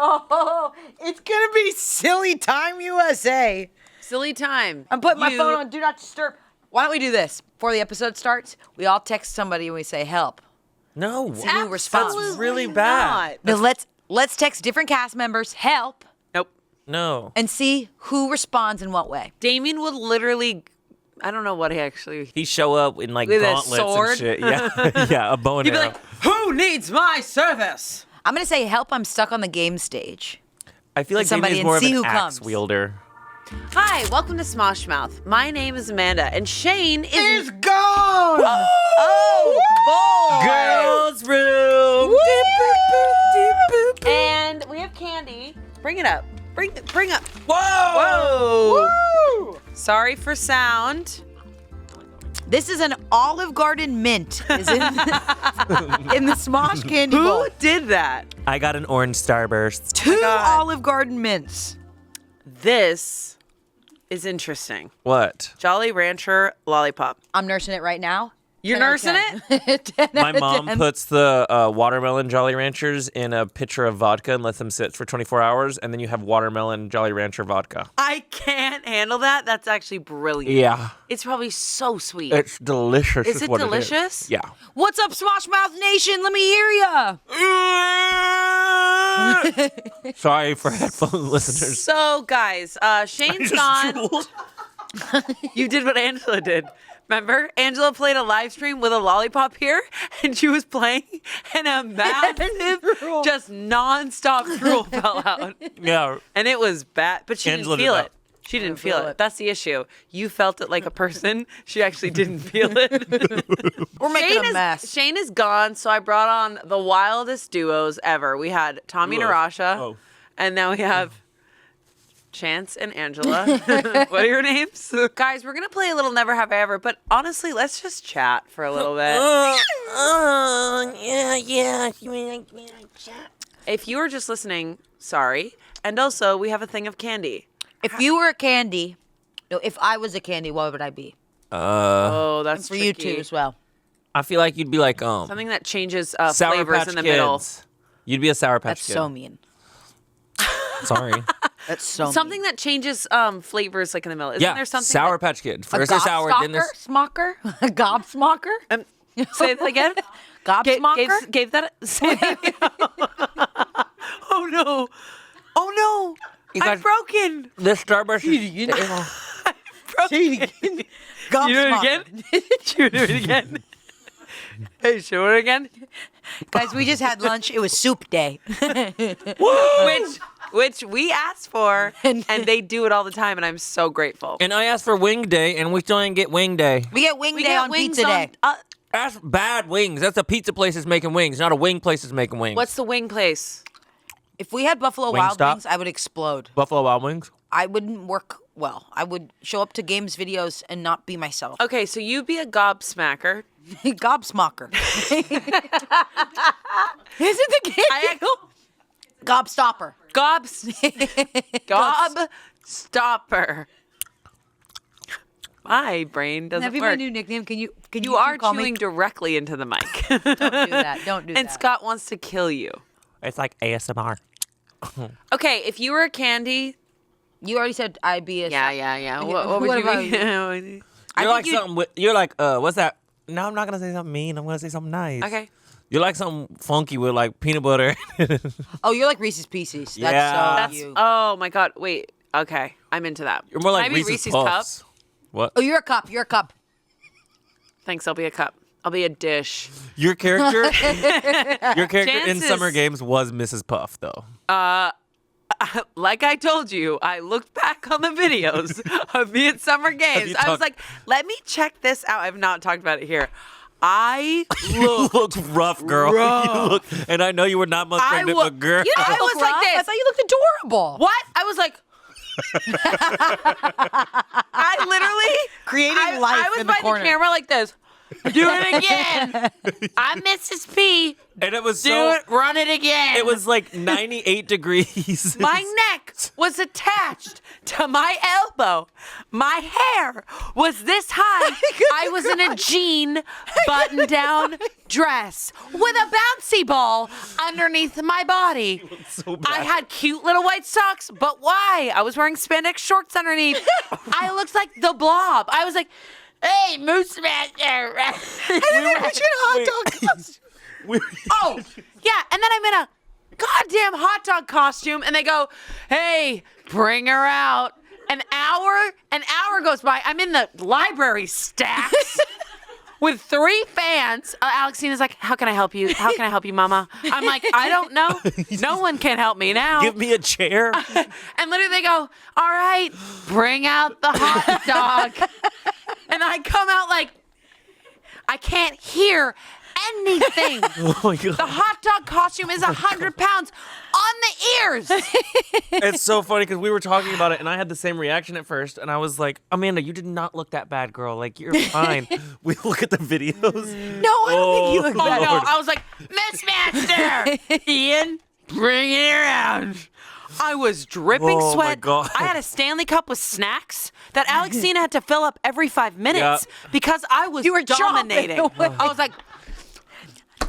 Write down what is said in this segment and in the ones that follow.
Oh, it's going to be Silly Time USA. Silly time. I'm putting my phone on Do Not Disturb. Why don't we do this? Before the episode starts, we all text somebody and we say, help. No. See who responds. That's really bad. No, let's text different cast members, help, Nope. No. and see who responds in what way. Damien would literally, I don't know what he actually. He show up in like With a gauntlets sword? and shit. Yeah. Yeah, a bow and He'd be arrow. like, who needs my service? I'm going to say, help, I'm stuck on the game stage. I feel like somebody Damien's more of and see an who axe comes. wielder. Hi, welcome to Smosh Mouth. My name is Amanda, and Shayne is. gone! Oh, Girls' room. boy! And we have candy. Bring it up. Bring up. Whoa! Whoa! Sorry for sound. This is an Olive Garden mint. Is in the Smosh candy bowl. Who did that? I got an orange starburst. 2 God. Olive Garden mints. This is interesting. What? Jolly Rancher lollipop. I'm nursing it right now. You're 10 out of nursing 10. it? 10 My out of mom 10. puts the watermelon Jolly Ranchers in a pitcher of vodka and lets them sit for 24 hours, and then you have watermelon Jolly Rancher vodka. I can't handle that. That's actually brilliant. Yeah. It's probably so sweet. It's delicious. Is it what delicious? Yeah. What's up, Smosh Mouth Nation? Let me hear ya. Sorry for headphone listeners. So, guys, Shayne's gone. You did what Angela did. Remember? Angela played a live stream with a lollipop here, and she was playing, and a massive, just nonstop drool fell out. Yeah. And it was bad, but she Angela didn't feel did it. She didn't feel it. That's the issue. You felt it like a person. She actually didn't feel it. We're making a mess. Shayne is gone, so I brought on the wildest duos ever. We had Tommy and Arasha, Oh. and now we have Chanse and Angela. What are your names? Guys, we're going to play a little Never Have I Ever, but honestly, let's just chat for a little bit. Yeah. If you were just listening, sorry. And also, we have a thing of candy. If you were a candy, no, if I was a candy, what would I be? Oh, that's For you tricky. too as well. I feel like you'd be like Something that changes Sour flavors Patch in the Kids. middle. You'd be a Sour Patch That's Kid. so mean. Sorry. That's so mean. Something that changes flavors like in the middle. Isn't Yeah. there something Sour that, Patch Kid. A First they're sour, then there's Smocker? A gobsmocker? say that again? Gobsmocker? Gave that say that. Oh no. Oh no. You I'm guys- broken. this Starburst is You know, Broken. say it again. You do it again? You do it again? Hey, show it again. Guys, we just had lunch. It was soup day. Which we asked for, and they do it all the time, and I'm so grateful. And I asked for Wing Day, and we still didn't get Wing Day. We get wing We day get on wings pizza day. That's bad wings. That's a pizza place that's making wings, not a wing place that's making wings. What's the wing place? If we had Buffalo Wild Wingstop? Wings, I would explode. Buffalo Wild Wings? I wouldn't work well. I would show up to games videos and not be myself. Okay, so you be a gobsmacker. Gobsmocker. Is it the kid? Gobstopper. Gobstopper. My brain doesn't Have you work. my new nickname? Can you You are call chewing me? directly into the mic. Don't do that. Don't do And that. Scott wants to kill you. It's like ASMR. Okay, if you were a candy. You already said I'd be a. Yeah. What What would you about be? You're like something. You're like what's that? No, I'm not gonna say something mean. I'm gonna say something nice. Okay. You're like something funky with like peanut butter. Oh, you're like Reese's Pieces. That's Yeah. so you. Oh my God. Wait. Okay. I'm into that. You're more like Can I be Reese's Cup? Puffs. What? Oh, you're a cup. You're a cup. Thanks. I'll be a cup. I'll be a dish. Your character. Your character in Chances- Summer Games was Mrs. Puff, though. Like I told you, I looked back on the videos of me at Summer Games. I was like, let me check this out. I've not talked about it here. I You looked rough, girl. You looked, and I know you were not much pregnant, but girl. You know, I was like this. I thought you looked adorable. What? I was like, I literally Creating life I was in the by corner. the camera like this. Do it again. I'm Mrs. P. And it was Do it. Run it again. It was like 98 degrees. My neck was attached to my elbow. My hair was this high. I was in a jean button-down dress with a bouncy ball underneath my body. So bad. I had cute little white socks, but why? I was wearing spandex shorts underneath. I looked like the Blob. I was like, hey, Moose Master. And then they put you in a hot dog costume. Oh, yeah. And then I'm in a goddamn hot dog costume, and they go, hey, bring her out. An hour goes by. I'm in the library stacks with 3 fans. Alexina's like, how can I help you? How can I help you, Mama? I'm like, I don't know. No one can help me now. Give me a chair. And literally they go, all right, bring out the hot dog. And I come out like, I can't hear anything. Oh my God. The hot dog costume is 100 pounds on the ears. It's so funny because we were talking about it and I had the same reaction at first. And I was like, Amanda, you did not look that bad, girl. Like, you're fine. We look at the videos. No, I don't think you look Oh, bad. no. I was like, Miss Master, Ian, bring it around. I was dripping Oh, my sweat. God. I had a Stanley Cup with snacks that Alexina had to fill up every 5 minutes because I was You were dominating. chomping away. I was like,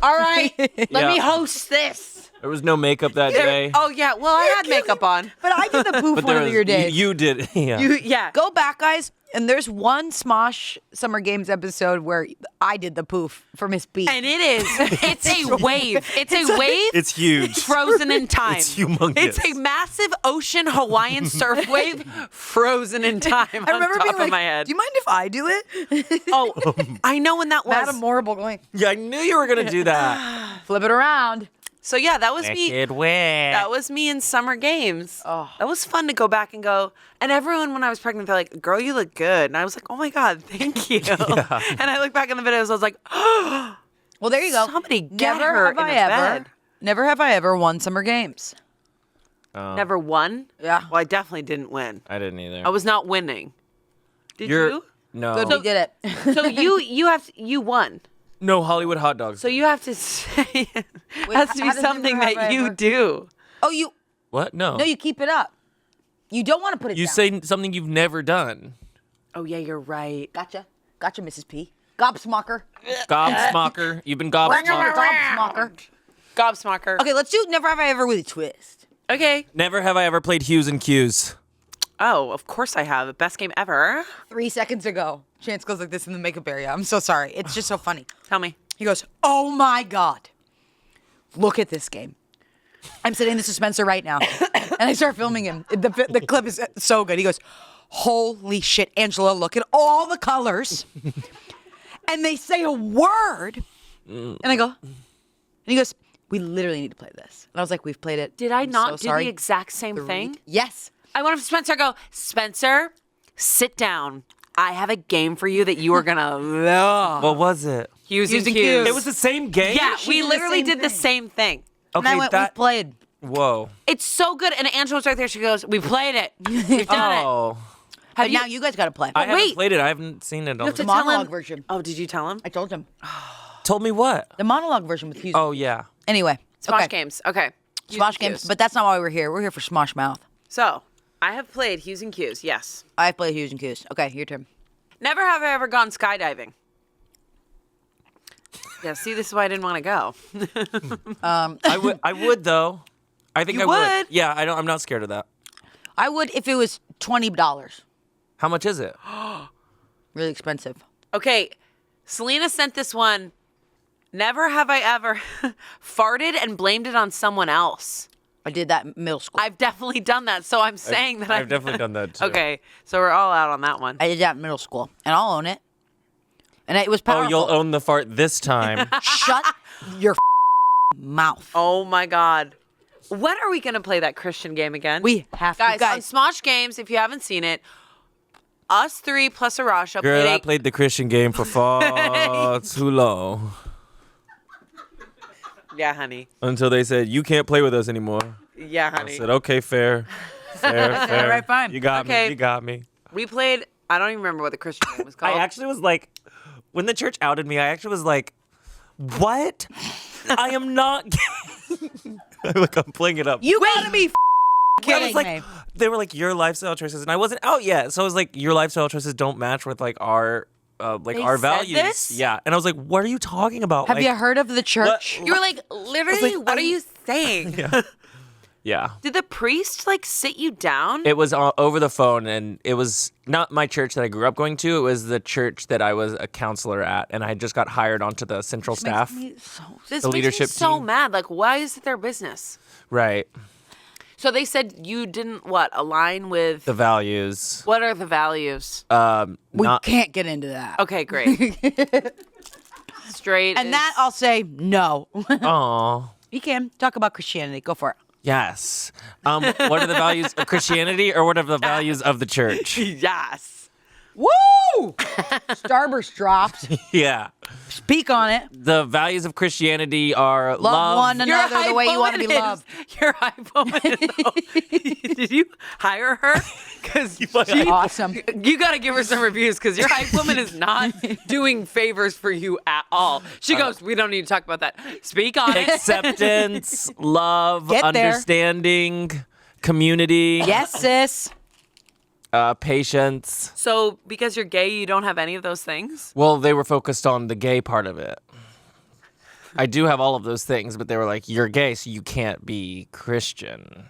all right, let me Yeah. host this. There was no makeup that day. Oh, yeah. Well, I had makeup on. But I did the poof But one there of your was- days. You did. Yeah. Yeah. Go back, guys, and there's one Smosh Summer Games episode where I did the poof for Miss B. And it's a wave. It's a wave It's huge. frozen in time. It's humongous. It's a massive ocean Hawaiian surf wave frozen in time I on remember top being of like, my head. do you mind if I do it? Oh, I know when that was. Madam Horrible going, Yeah, I knew you were going to do that. flip it around. So yeah, that was me. Naked wet. That was me in summer games. Oh. That was fun to go back and go. And everyone, when I was pregnant, they're like, "Girl, you look good." And I was like, "Oh my God, thank you." And I look back in the videos, I was like, "Oh, Well, there you go. somebody get Never her have in I a ever. bed." Never have I ever won Summer Games. Oh, Never won. Yeah. Well, I definitely didn't win. I didn't either. I was not winning. Did You're- you? No. Good, we did it. So you won. No Hollywood hot dogs. So you have to say it has to be how does something never have that I you ever- do. Oh, you What? No. no, you keep it up. You don't want to put it You down. say something you've never done. Oh yeah, you're right. Gotcha, Mrs. P. Gobsmocker. Gobsmocker. You've been Gobsmocker. gobsmocker. Gobsmocker. Okay, let's do Never Have I Ever with a twist. Okay. Never have I ever played Hues and Cues. Oh, of course I have. Best game ever. 3 seconds ago, Chance goes like this in the makeup area. I'm so sorry. It's just so funny. Tell me. He goes, "Oh my God, look at this game." I'm sitting in the dispenser right now, and I start filming him. The clip is so good. He goes, "Holy shit, Angela, look at all the colors." And they say a word. And I go, and he goes, "We literally need to play this." And I was like, "We've played it." Did I I'm not so do sorry. the exact same thing? Yes. I went up to Spencer. I go, Spencer, sit down. I have a game for you that you are gonna love. What was it? Hues and and Cues. Cues. It was the same game? Yeah, She we did the literally same did the thing. same thing. And I Okay, went, "We've played." Whoa. It's so good. And Angela was right there. She goes, "We played it. We've done it." Oh. But now you guys got to play. I haven't wait. played it. I haven't seen it. You have to the tell monologue him. version. Oh, did you tell him? I told him. Told me what? The monologue version with Hughes. Oh, yeah. Anyway. Smosh okay. games. Okay. Hues Smosh and games. Cues. But that's not why we're here. We're here for Smosh Mouth. So, I have played Hues and Cues. Yes. I've played Hughes and Cues. Okay, your turn. Never have I ever gone skydiving. Yeah, see, this is why I didn't want to go. I would though. I think You I would. would? Yeah, I'm not scared of that. I would if it was $20. How much is it? Really expensive. Okay, Selena sent this one. Never have I ever farted and blamed it on someone else. I did that in middle school. I've definitely done that, so I'm saying that I've definitely done that too. Okay, so we're all out on that one. I did that in middle school, and I'll own it. And it was Oh, powerful. you'll own the fart this time. Shut your mouth. Oh my God. When are we going to play that Christian game again? We have Guys, to. on Smosh Games, if you haven't seen it, us three plus Arasha Girl, I played played the Christian game for far too long. Yeah, honey. Until they said, you can't play with us anymore. Yeah, I honey. said, okay, fair. Fair. All right, fine. You got Okay. me. You got me. We played, I don't even remember what the Christian game was called. I actually was like, when the church outed me, I actually was like, what? I am not gay. Like, I'm playing it up. You gotta be kidding me. They were like, your lifestyle choices, and I wasn't out yet, so I was like, your lifestyle choices don't match with like our our values. This? Yeah, and I was like, what are you talking about? Have like, you heard of the church? You were like, literally, what are you saying? Yeah. Did the priest like sit you down? It was over the phone, and it was not my church that I grew up going to. It was the church that I was a counselor at, and I just got hired onto the central staff. This the makes leadership me so team. mad. Like, why is it their business? Right. So they said you didn't align with The values. What are the values? We can't get into that. Okay, great. Straight. And that I'll say no. Aw. You can talk about Christianity. Go for it. Yes. What are the values of Christianity, or what are the values of the church? Yes. Woo! Starburst dropped. Yeah. Speak on it. The values of Christianity are Love one Your another the way you want to be hype loved. Your hype woman is, did you hire her? Because Awesome. you got to give her some reviews because your hype woman is not doing favors for you at all. She goes, we don't need to talk about that. Speak on it. acceptance, love, Get there. understanding, community, Yes, sis. patience. So because you're gay, you don't have any of those things? Well, they were focused on the gay part of it. I do have all of those things, but they were like, you're gay, so you can't be Christian.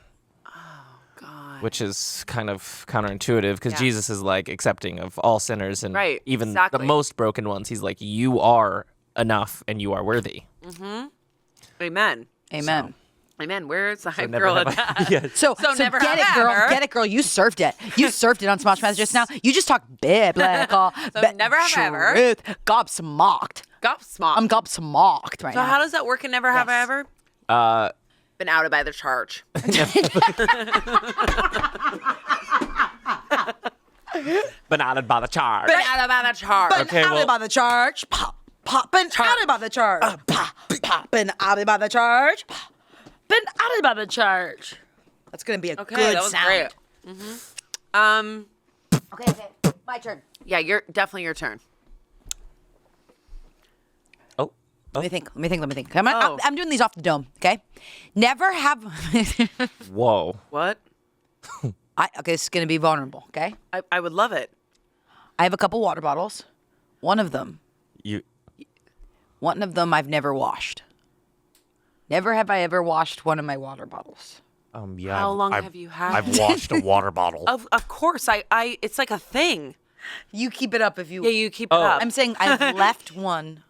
God. Which is kind of counterintuitive because Yeah. Jesus is like accepting of all sinners and Right, even exactly. the most broken ones. He's like, you are enough and you are worthy. Amen. Amen. Amen. Where's the hype never girl have at I- that? Yeah. So never get have it, girl. ever. Get it, girl. You surfed it. You surfed it on Smosh Mouth just now. You just talked biblical. never have ever. truth. Gobsmacked. Gobsmacked. I'm gobsmacked right So now. how does that work in Never Have I Yes. Ever? Been outed by the church. Been outed by the charge. Been outed by the church. Been Okay, outed well- by the church. Pop, pop. Been outed by the church. Pop, pop. Been outed by the church. Pop. Been outed by the church. That's gonna be a Okay, good that was sound. great. Okay, my turn. Yeah, you're definitely your turn. Oh. Let me think. Come on, Oh. I'm doing these off the dome. Okay. Never have. Whoa. What? Okay, this is gonna be vulnerable. Okay. I would love it. I have a couple water bottles. One of them I've never washed. Never have I ever washed one of my water bottles. Yeah. How long have you had? I've washed a water bottle. Of course, I it's like a thing. You keep it up if you. Yeah, you keep it up. I'm saying I've left one.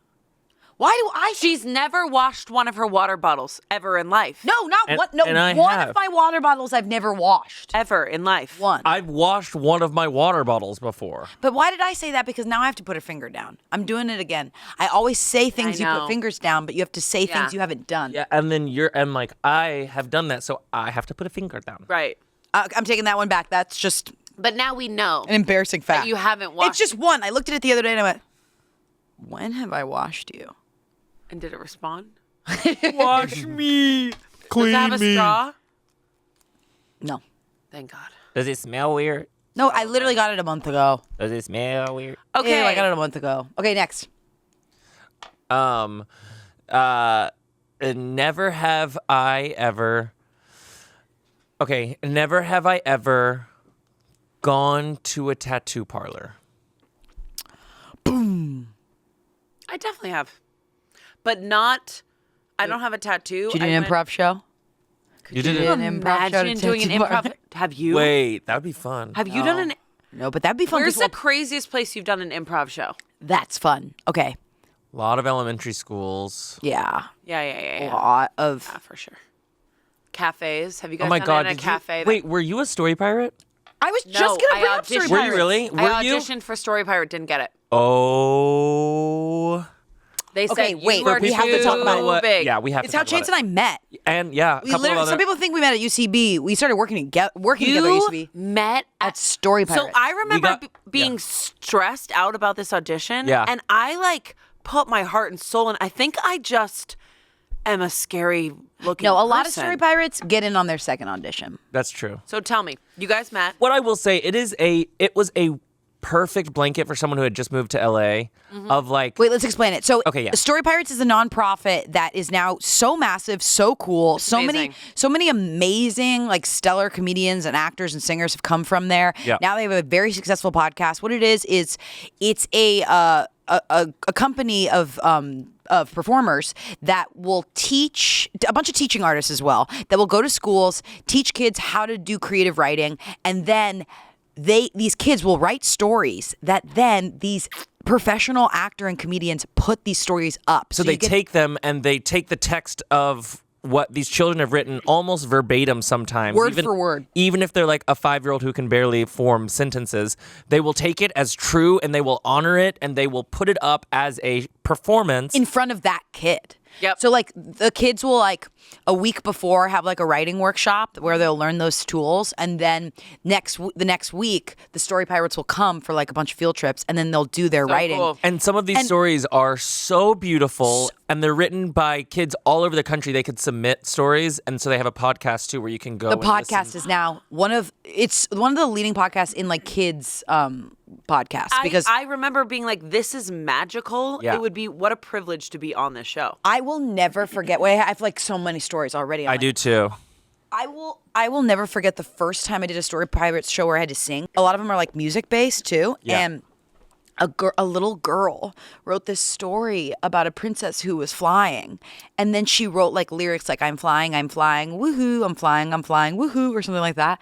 Why do I? She's never washed one of her water bottles ever in life. No, not And- one. No, and I one have. of my water bottles I've never washed. Ever in life. One. I've washed one of my water bottles before. But why did I say that? Because now I have to put a finger down. I'm doing it again. I always say things you know. put fingers down, but you have to say Yeah. things you haven't done. Yeah, and then I'm like, I have done that, so I have to put a finger down. Right. I'm taking that one back. That's just But now we know an embarrassing fact. that you haven't washed. It's just one. I looked at it the other day and I went, when have I washed you? And did it respond? Wash me. Does Clean it have a me. straw? No. Thank God. Does it smell weird? No, I literally got it a month ago. Does it smell weird? Okay. Ew, I got it a month ago. Okay, next. Never have I ever. Okay, never have I ever gone to a tattoo parlor. I definitely have. But not. I don't have a tattoo. Did you do an improv show? You did an it. improv show Imagine to doing an tattoo improv. parlor? Have you? Wait, that would be fun. Have you done an? No, but that'd be fun. Where's 'cause the craziest place you've done an improv show? That's fun. Okay. A lot of elementary schools. Yeah. Yeah. A Yeah, lot of. for sure. Cafes. Have you guys Oh my done god! it in a did cafe? you, wait, were you a story pirate? I was No, just gonna I bring up Story auditioned. Were you Pirates. really? Were I you? auditioned for Story Pirate. Didn't get it. Oh. They Okay, said wait, you are we have to talk about too what? big. Yeah, we have It's to how talk about Chance it. and I met. And yeah, a We couple of literally, other. some people think we met at UCB. We started working together at UCB. You met At Story So Pirates. I remember got- being yeah. stressed out about this audition. Yeah. And I like put my heart and soul in. I think I just am a scary looking No, a lot of person. Story Pirates get in on their second audition. That's true. So tell me, you guys met. What I will say, it was a perfect blanket for someone who had just moved to LA of like Wait, let's explain it. So, Okay, yeah. Story Pirates is a nonprofit that is now so massive, so cool. amazing. So many amazing, like stellar comedians and actors and singers have come from there. Yeah. Now they have a very successful podcast. What it is it's a company of performers that will teach a bunch of teaching artists as well that will go to schools, teach kids how to do creative writing, and then these kids will write stories that then these professional actor and comedians put these stories up. So they take them and they take the text of what these children have written almost verbatim sometimes. Word for word. Even if they're like a 5-year-old who can barely form sentences, they will take it as true and they will honor it and they will put it up as a performance. in front of that kid. Yep. So like the kids will like a week before have like a writing workshop where they'll learn those tools, and then the next week the Story Pirates will come for like a bunch of field trips, and then they'll do their writing. cool. And some of these stories are so beautiful, and they're written by kids all over the country. They could submit stories, and so they have a podcast too where you can go. The and podcast listen. is now one of the leading podcasts in like kids podcasts because I remember being like, this is magical. Yeah. It would be what a privilege to be on this show. I will never forget. Wait, I have like so many stories already. I do too. I will never forget the first time I did a Story Pirates show where I had to sing. A lot of them are like music based too, Yeah. and a little girl wrote this story about a princess who was flying, and then she wrote like lyrics like I'm flying, woohoo, I'm flying, woohoo, or something like that.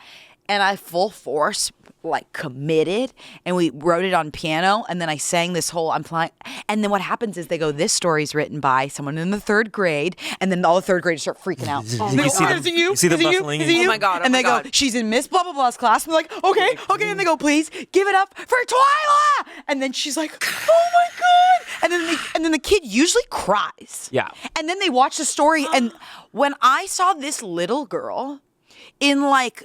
And I full force like committed, and we wrote it on piano, and then I sang this whole I'm flying. And then what happens is they go, this story's written by someone in the 3rd grade, and then all the 3rd graders start freaking out. You They go, see them- is it you? you see them Is it you? bustling. Is it you? Oh my God, oh and my they go, God. she's in Miss blah blah blah's class. And we're like, okay. And they go, please give it up for Twyla. And then she's like, oh my God. And then the kid usually cries. Yeah. And then they watch the story, and when I saw this little girl in like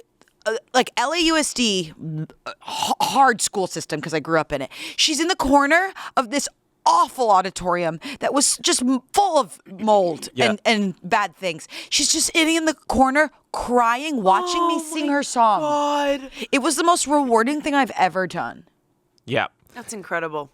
LAUSD hard school system, because I grew up in it. She's in the corner of this awful auditorium that was just full of mold and bad things. She's just sitting in the corner crying, watching me sing her song. God. It was the most rewarding thing I've ever done. Yeah. That's incredible.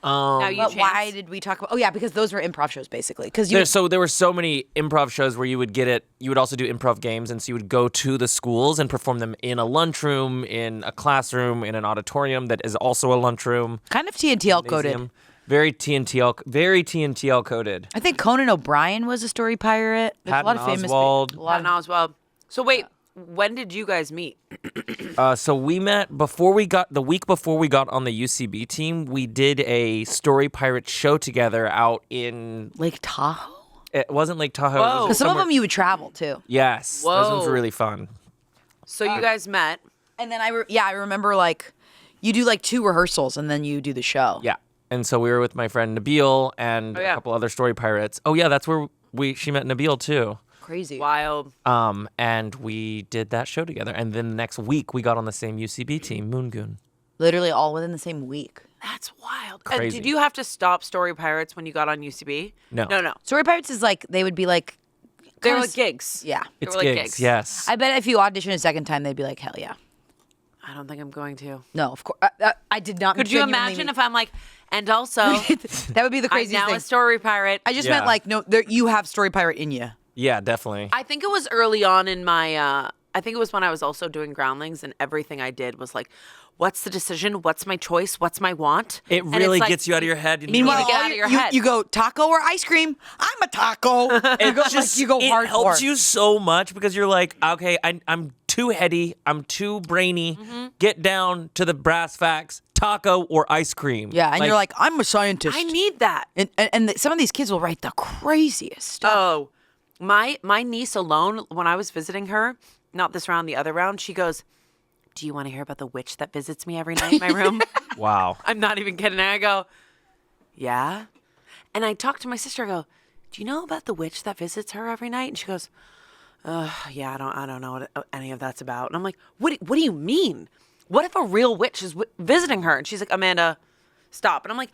Now you But Chance. why did we talk about? Oh yeah, because those were improv shows basically. Because There were so many improv shows where you would get it. You would also do improv games, and so you would go to the schools and perform them in a lunchroom, in a classroom, in an auditorium that is also a lunchroom. kind of TNTL coded. Museum. Very TNTL coded. I think Conan O'Brien was a Story Pirate. There's a lot of Patton famous. Oswalt. A lot of, Oswald. So wait, when did you guys meet? So we met the week before we got on the UCB team. We did a Story Pirate show together out in. Lake Tahoe. It wasn't Lake Tahoe. Whoa. It was Because some of somewhere- them you would travel to. Yes, those ones Whoa. were really fun. So you guys met. And then I remember like you do like 2 rehearsals and then you do the show. Yeah, and so we were with my friend Nabil and Oh, yeah. a couple other Story Pirates. Oh yeah, that's where she met Nabil too. Crazy. Wild. And we did that show together. And then the next week, we got on the same UCB team, Moongoon. Literally all within the same week. That's wild. Crazy. Did you have to stop Story Pirates when you got on UCB? No. No. Story Pirates is like they would be like They were kinda like gigs. Yeah. They It's were like gigs, yes. I bet if you audition a second time they'd be like, hell yeah. I don't think I'm going to. No, of course. I did not. Could you genuinely imagine mean- if I'm like, and also, that would be the I'm craziest now thing. a Story Pirate. I just Yeah. meant like no, you have Story Pirate in you. Yeah, definitely. I think it was early on in my, I think it was when I was also doing Groundlings, and everything I did was like, what's the decision? What's my choice? What's my want? It And really it's like, gets you out of your head. And Meanwhile, you're get like, out of your you, head. you go taco or ice cream. I'm a taco. You go, just, like, you go it hardcore. helps you so much because you're like, okay, I'm too heady. I'm too brainy. Get down to the brass facts. Taco or ice cream. Yeah, and you're like, I'm a scientist. I need that. And some of these kids will write the craziest stuff. Oh, my niece alone, when I was visiting her, not this round, the other round, she goes, do you want to hear about the witch that visits me every night in my room? wow. I'm not even kidding. And I go, yeah. And I talked to my sister. I go, do you know about the witch that visits her every night? And she goes, yeah, I don't know what any of that's about. And I'm like, what do you mean? What if a real witch is visiting her? And she's like, Amanda, stop. And I'm like,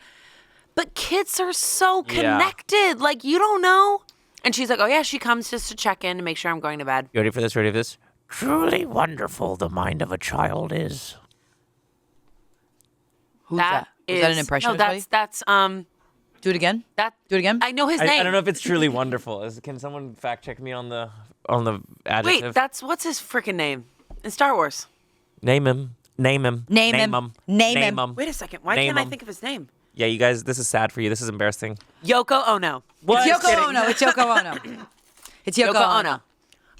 but kids are so connected. Like, you don't know. And she's like, oh, yeah, she comes just to check in to make sure I'm going to bed. You ready for this? Ready for this? Truly wonderful the mind of a child is. Who's that? Was that an impression? No, that's Do it again. that. Do it again. I know his name. I don't know if it's truly wonderful. Can someone fact check me on the adjective? Wait, what's his freaking name in Star Wars? Name him. Name him. Name him. Name him. Wait a second. Why Name can't I him. think of his name? Yeah, you guys, this is sad for you. This is embarrassing. Yoko Ono. What? It's Yoko Ono. It's Yoko Ono. It's Yoko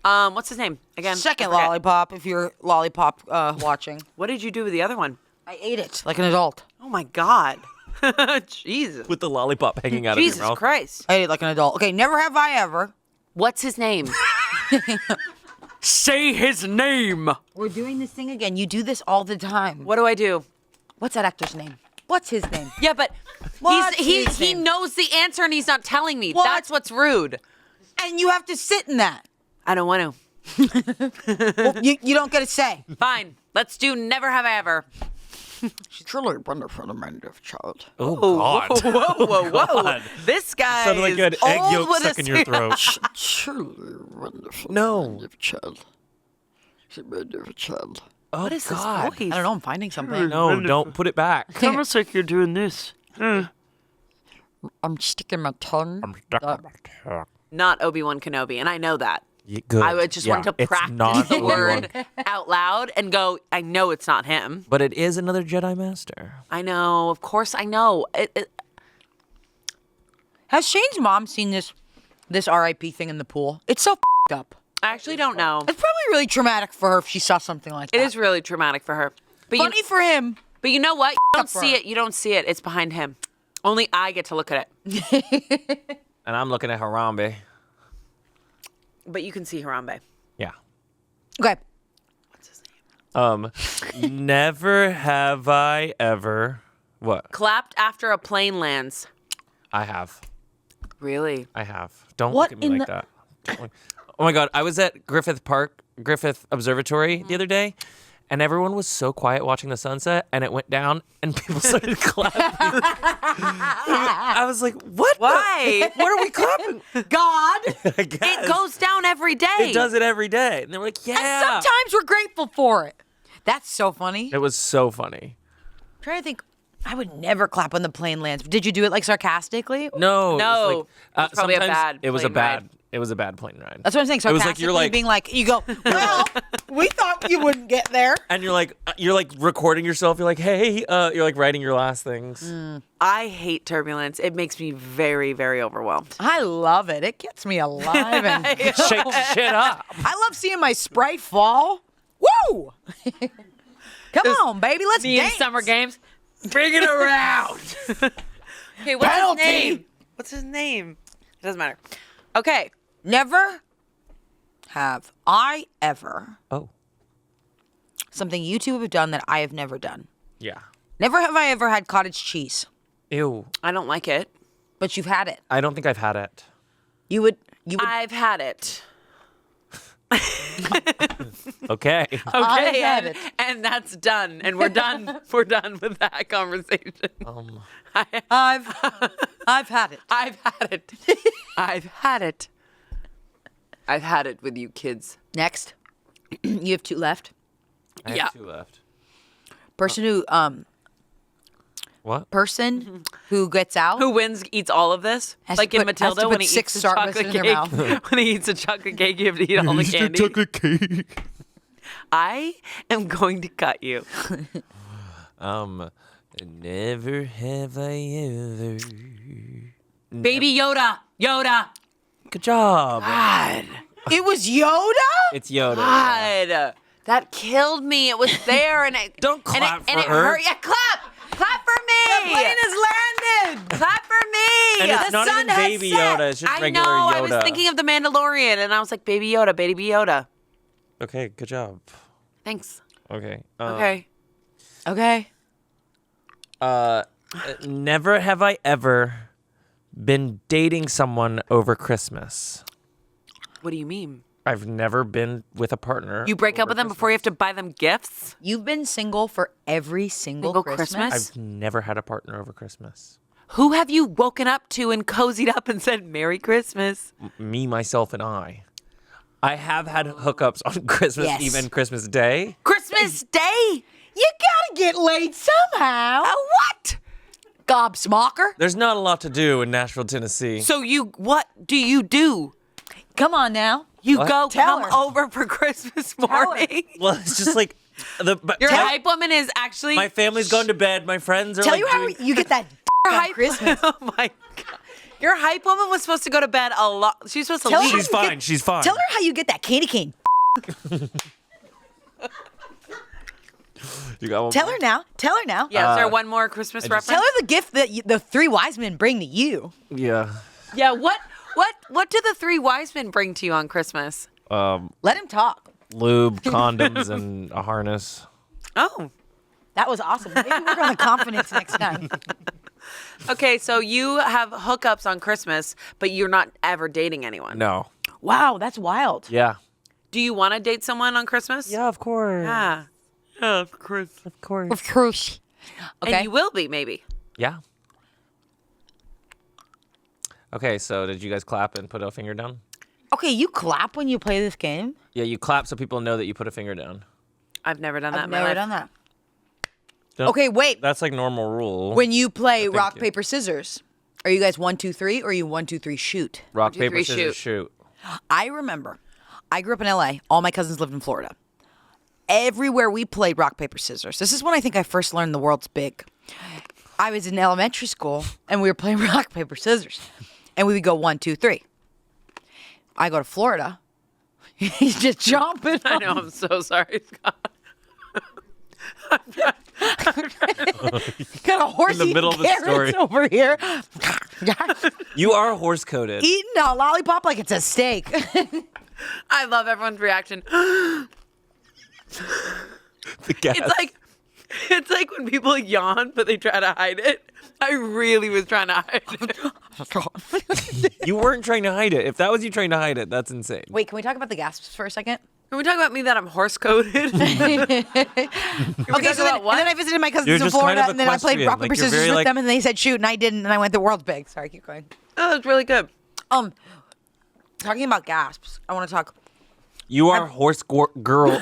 Ono. What's his name again? Second I forget. lollipop, if you're lollipop watching. What did you do with the other one? I ate it like an adult. Oh my God. Jesus. With the lollipop hanging out Jesus of your mouth. Christ. I ate it like an adult. Okay, never have I ever. What's his name? Say his name. We're doing this thing again. You do this all the time. What do I do? What's that actor's name? What's his name? Yeah, but What's he his name? knows the answer and he's not telling me. What? That's what's rude. And you have to sit in that. I don't want to. Well, you don't get a say. Fine. Let's do Never Have I Ever. She's truly wonderful, of child. Oh, God. Whoa. God. This guy Sounded like is you had egg old yolk with stuck a in your throat. Truly wonderful. No. Of child. She's a wonderful child. Oh, What is God. this voice? I don't know. I'm finding something. No, don't put it back. Almost like you're doing this. I'm sticking my tongue. Not Obi-Wan Kenobi, and I know that. Good. I would just want to It's practice not the Obi-Wan. word out loud and go, I know it's not him. But it is another Jedi Master. I know. Of course I know. Has Shayne's mom seen this RIP thing in the pool? It's so f***ed up. I actually don't know. It's probably really traumatic for her if she saw something like that. It is really traumatic for her. But funny for him. But you know what? You don't for see her. it. You don't see it. It's behind him. Only I get to look at it. And I'm looking at Harambe. But you can see Harambe. Yeah. Okay. What's his name? Never have I ever. What? Clapped after a plane lands. I have. Really? I have. Don't What look at me in like the- that. Don't look- Oh my God. I was at Griffith Observatory the other day, and everyone was so quiet watching the sunset, and it went down, and people started clapping. I was like, what? Why? What are we clapping? God. I guess. It goes down every day. It does it every day. And they were like, yeah. And sometimes we're grateful for it. That's so funny. It was so funny. I'm trying to think. I would never clap when the plane lands. Did you do it like sarcastically? No. No. It was, It was probably a sometimes bad It was a plane bad. ride. It was a bad plane ride. That's what I'm saying. It was Sarcastically like you're like being like, you go, well, we thought you wouldn't get there. and you're like recording yourself. You're like, hey, you're like writing your last things. I hate turbulence. It makes me very, very overwhelmed. I love it. It gets me alive and Shake shit up. I love seeing my Sprite fall. Woo! Come on, baby, let's Me in dance. summer games. Bring it around. Okay, what's Penalty. his name? What's his name? It doesn't matter. Okay. Never have I ever Oh, something you two have done that I have never done. yeah. Never have I ever had cottage cheese, Ew. I don't like it. but you've had it. I don't think I've had it. You would. I've had it. Okay. Okay, I've had it. and that's done. And we're done. We're done with that conversation. I've had it. I've had it. I've had it. I've had it with you kids. Next, you have two left. I have Yeah. 2 left. Person What? who gets out. Who wins eats all of this? Has Like to in put- has to Matilda put when he 6 eats the Starbursts chocolate in their cake. mouth. When he eats a chocolate cake, you have to eat all the candy. cake. I am going to cut you. Never have I ever. Baby Yoda. Yoda. Good job. God. It was Yoda? It's Yoda. God. That killed me. It was there and it Don't and clap it, and for it her. hurt. Yeah, clap. Clap for me. The plane has landed. Clap for me. And it's The not sun even has Baby set. Yoda. It's just I regular know. Yoda. I was thinking of the Mandalorian and I was like, Baby Yoda, Baby Yoda. Okay, good job. Thanks. Okay. Okay. Okay. Never have I ever been dating someone over Christmas. What do you mean? I've never been with a partner. You break up over with them before you have to buy them gifts? You've been single for every single Single Christmas? Christmas? I've never had a partner over Christmas. Who have you woken up to and cozied up and said, Merry Christmas? Me, myself, and I. I have had hookups on Christmas Yes. Eve and Christmas Day. Christmas Day? You gotta get laid somehow. What? Gobsmocker. There's not a lot to do in Nashville, Tennessee. So what do you do? Come on now. You What? go Tell come her. over for Christmas her. morning. Well, it's just like Your hype woman is actually my family's gone to bed. My friends are Tell like you how doing- you get that Your on hype. Christmas. Oh my god. Your hype woman was supposed to go to bed a lot. She's supposed to Tell her leave. She's fine. She's fine. Tell her how you get that candy cane. You got one Tell more? her now. Tell her now. Yeah, is there one more Christmas reference? Tell her the gift that the three wise men bring to you. Yeah. Yeah, what do the three wise men bring to you on Christmas? Let him talk. Lube, condoms, and a harness. Oh. That was awesome. Maybe work on the confidence next time. Okay, so you have hookups on Christmas, but you're not ever dating anyone. No. Wow, that's wild. Yeah. Do you want to date someone on Christmas? Yeah, of course. Yeah. Yeah, of course. Of course. Of course. Okay. And you will be, maybe. Yeah. Okay, so did you guys clap and put a finger down? Okay, you clap when you play this game? Yeah, you clap so people know that you put a finger down. I've never done that I've in my never life. done that. Don't- Okay, wait. That's like normal rule. When you play rock, you. paper, scissors, are you guys 1, 2, 3 or are you 1, 2, 3 shoot? Rock, 2, paper, 3, scissors, shoot. I remember I grew up in LA. All my cousins lived in Florida. Everywhere we played rock, paper, scissors. This is when I think I first learned the world's big. I was in elementary school and we were playing rock, paper, scissors. And we would go 1, 2, 3. I go to Florida. He's just jumping. I know, I'm so sorry, Scott. Got a horsey In the middle of the story. over here. You are horse coded. Eating a lollipop like it's a steak. I love everyone's reaction. The gas. It's like when people yawn, but they try to hide it. I really was trying to hide it. You weren't trying to hide it. If that was you trying to hide it, that's insane. Wait, can we talk about the gasps for a second? Can we talk about me that I'm horse coded? Okay, so then, what? and then I visited my cousins You're in just Florida, kind of and then I played equestrian. rock, Like, paper, you're scissors very, with like- them, and they said shoot, and I didn't, and I went the world's big. Sorry, keep going. Oh, that's really good. Talking about gasps, I want to talk. You are horse girl.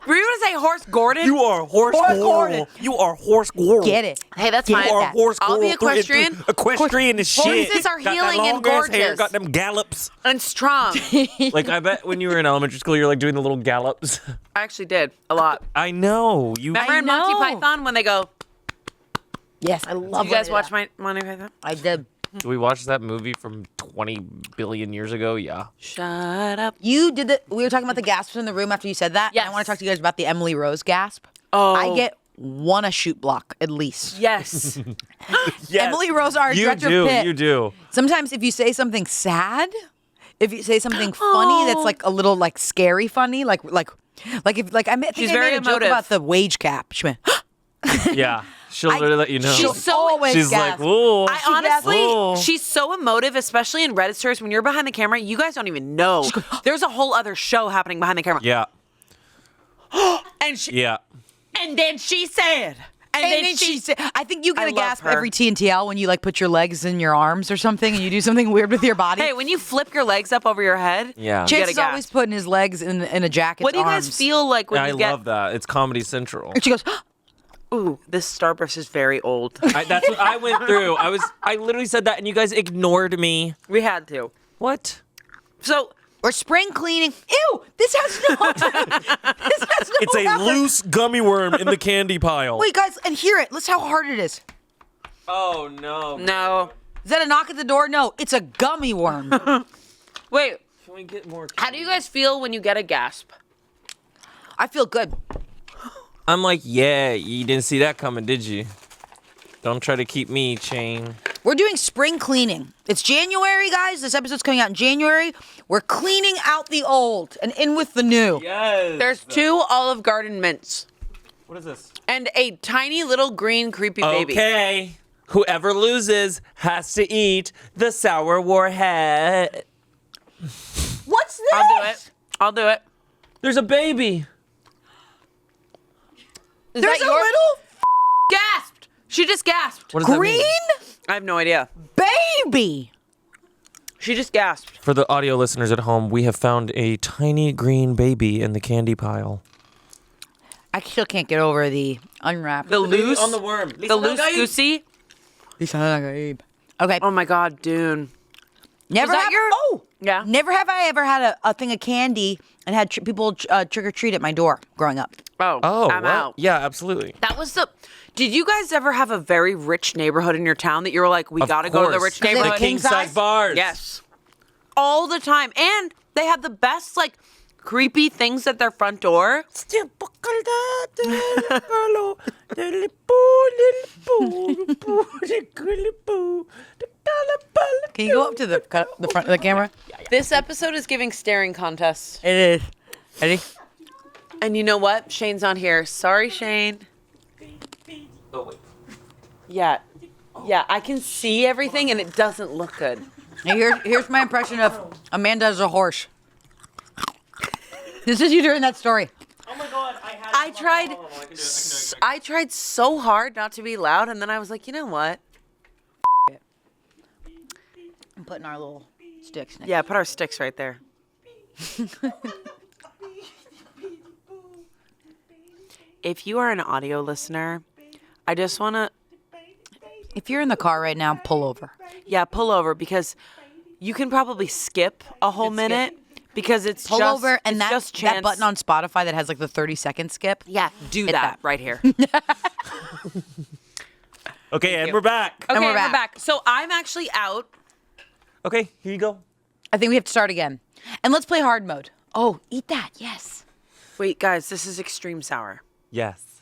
Were you going to say horse Gordon? You are horse Horse girl. Gordon. You are horse girl. Get it? Hey, that's Get fine. You are that. horse I'll girl. be equestrian. Equestrian is shit. Horses are Got that healing and long-ass hair, gorgeous. got them gallops. And strong. Like, I bet when you were in elementary school, you're like doing the little gallops. I actually did a lot. I know. You. Remember in Monty know. Python when they go, Yes, I love. you guys when they watch do that. Monty Python? I did. Did we watch that movie from 20 billion years ago? Yeah. Shut up. You did the. We were talking about the gasps in the room after you said that. Yes. And I want to talk to you guys about the Emily Rose gasp. Oh. I get one a shoot block at least. Yes. Yes. Emily Rose, our You director do. of Pitt. You do. Sometimes if you say something sad, if you say something funny that's like a little like scary funny, like if like I think She's I very made a joke emotive. about the wage cap. She went, Yeah. She'll literally let you know. She'll so- always She's gasp. like, whoa. I honestly, Oh. she's so emotive, especially in Reddit stories. When you're behind the camera, you guys don't even know. There's a whole other show happening behind the camera. Yeah. And she, Yeah. and then she said, And then she said, I think you get I a love gasp her. every TNTL when you like put your legs in your arms or something and you do something weird with your body. hey, when you flip your legs up over your head, Yeah. you Chance get a is always gasp. putting his legs in a jacket's What do you guys arms. feel like when I you get? love that. It's Comedy Central. And she goes, Ooh, this Starburst is very old. That's what I went through. I literally said that, and you guys ignored me. We had to. What? So or spring cleaning. Ew, this has no. This has no. It's a effort. loose gummy worm in the candy pile. Wait, guys, and hear it. Listen how hard it is. Oh no. no. Is that a knock at the door? No, it's a gummy worm. Wait, Can we get more? how do you guys feel when you get a gasp? I feel good. I'm like, yeah, you didn't see that coming, did you? Don't try to keep me, Shayne. We're doing spring cleaning. It's January, guys. This episode's coming out in January. We're cleaning out the old and in with the new. Yes. There's 2 Olive Garden mints What is this? and a tiny little green creepy baby. Okay. Whoever loses has to eat the sour warhead. What's this? I'll do it. I'll do it. There's a baby. Is There's that a yours? little Gasped. She just gasped. What does that green mean? I have no idea. baby. She just gasped. For the audio listeners at home, we have found a tiny green baby in the candy pile. I still can't get over the unwrapped. The loose on the worm. The loose goosey. Okay. Oh my God, dude. Never Was that have, your- oh, Yeah. Never have I ever had a thing of candy and had people trick or treat at my door growing up. Oh, I'm what? out. Yeah, absolutely. That was the. Did you guys ever have a very rich neighborhood in your town that you were like, we Of got to go to the course. rich they neighborhood? like The king size size? bars. Yes. All the time. And they had the best, like, creepy things at their front door. Can you go up to the front of the camera? This episode is giving staring contests. It is. Ready? And you know what? Shayne's not here. Sorry, Shayne. Oh, wait. Yeah. Yeah, I can see everything and it doesn't look good. Here's my impression of Amanda as a horse. This is you during that story. Oh my God, I tried so hard not to be loud, and then I was like, you know what? I'm putting our little sticks next. Yeah, put our sticks right there. If you are an audio listener, I just want to, If you're in the car right now, pull over. pull over because you can probably skip a whole minute because it's Pull just, over, and it's that just Chance. button on Spotify that has like the 30-second skip. Yeah, do Hit that that. right here. Okay, and we're back. Okay, we're we're back. back. So I'm actually out. Okay, here you go. I think we have to start again. And let's play hard mode. Oh, eat that. Yes. Wait, guys, this is extreme sour. Yes.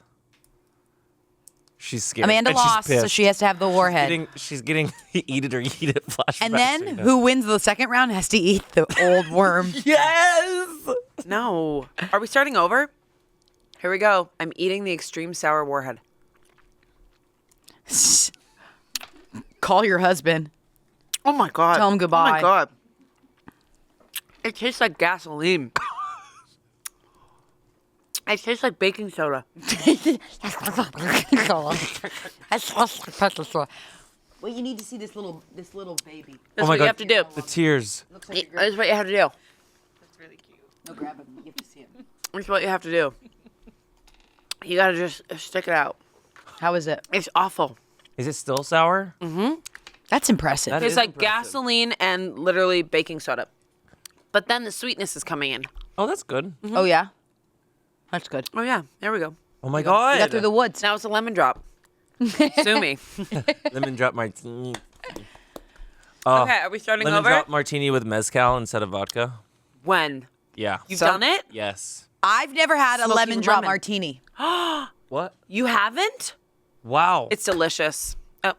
She's scared. Amanda and she's lost, so pissed. she has to have the warhead. She's getting eat it or eat it flashback. And then who wins the second round has to eat the old worm. Yes. No. Are we starting over? Here we go. I'm eating the extreme sour warhead. Call your husband. Oh my God. Tell him Oh goodbye. my God. It tastes like gasoline. It tastes like baking soda. Well, you need to see this little baby. That's Oh my what God. you have to do. The tears. That's what you have to do. No, grab him. You have to see him. That's what you have to do. You gotta just stick it out. How is it? It's awful. Is it still sour? That's impressive. That It's is like impressive. gasoline and literally baking soda. But then the sweetness is coming in. Oh, that's good. Oh, yeah? That's good. Oh yeah, there we go. Oh my We God. got through the woods. Now it's a lemon drop. Sue me. Lemon drop martini. Okay, are we starting Lemon over? drop martini with mezcal instead of vodka. When? Yeah. You've done it? Yes. I've never had a Smoky lemon drop lemon. martini. What? You haven't? Wow. It's delicious. Oh,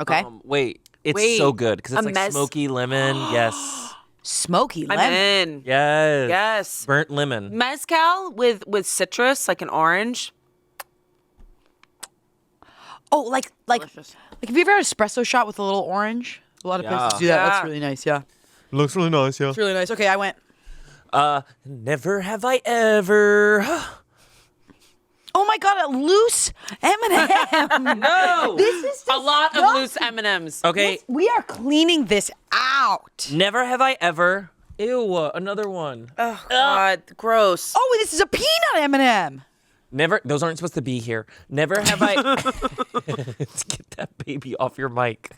Okay. Wait. It's Wait, so good because it's a like smoky lemon. Yes. Smoky I'm lemon. in. Yes. Yes. Burnt lemon. Mezcal with citrus, like an orange. Oh, like Delicious. have you ever had an espresso shot with a little orange? A lot of Yeah. places do that. That's Yeah. really nice. Yeah. Looks really nice, yeah. It's really nice. Okay, I went. Never have I ever. Oh my God, a loose M&M. No. This is a lot of loose M&Ms. Okay. We are cleaning this out. Never have I ever. Ew, another one. Oh God, gross. Oh, this is a peanut M&M. Never. Those aren't supposed to be here. Never have I. Let's get that baby off your mic.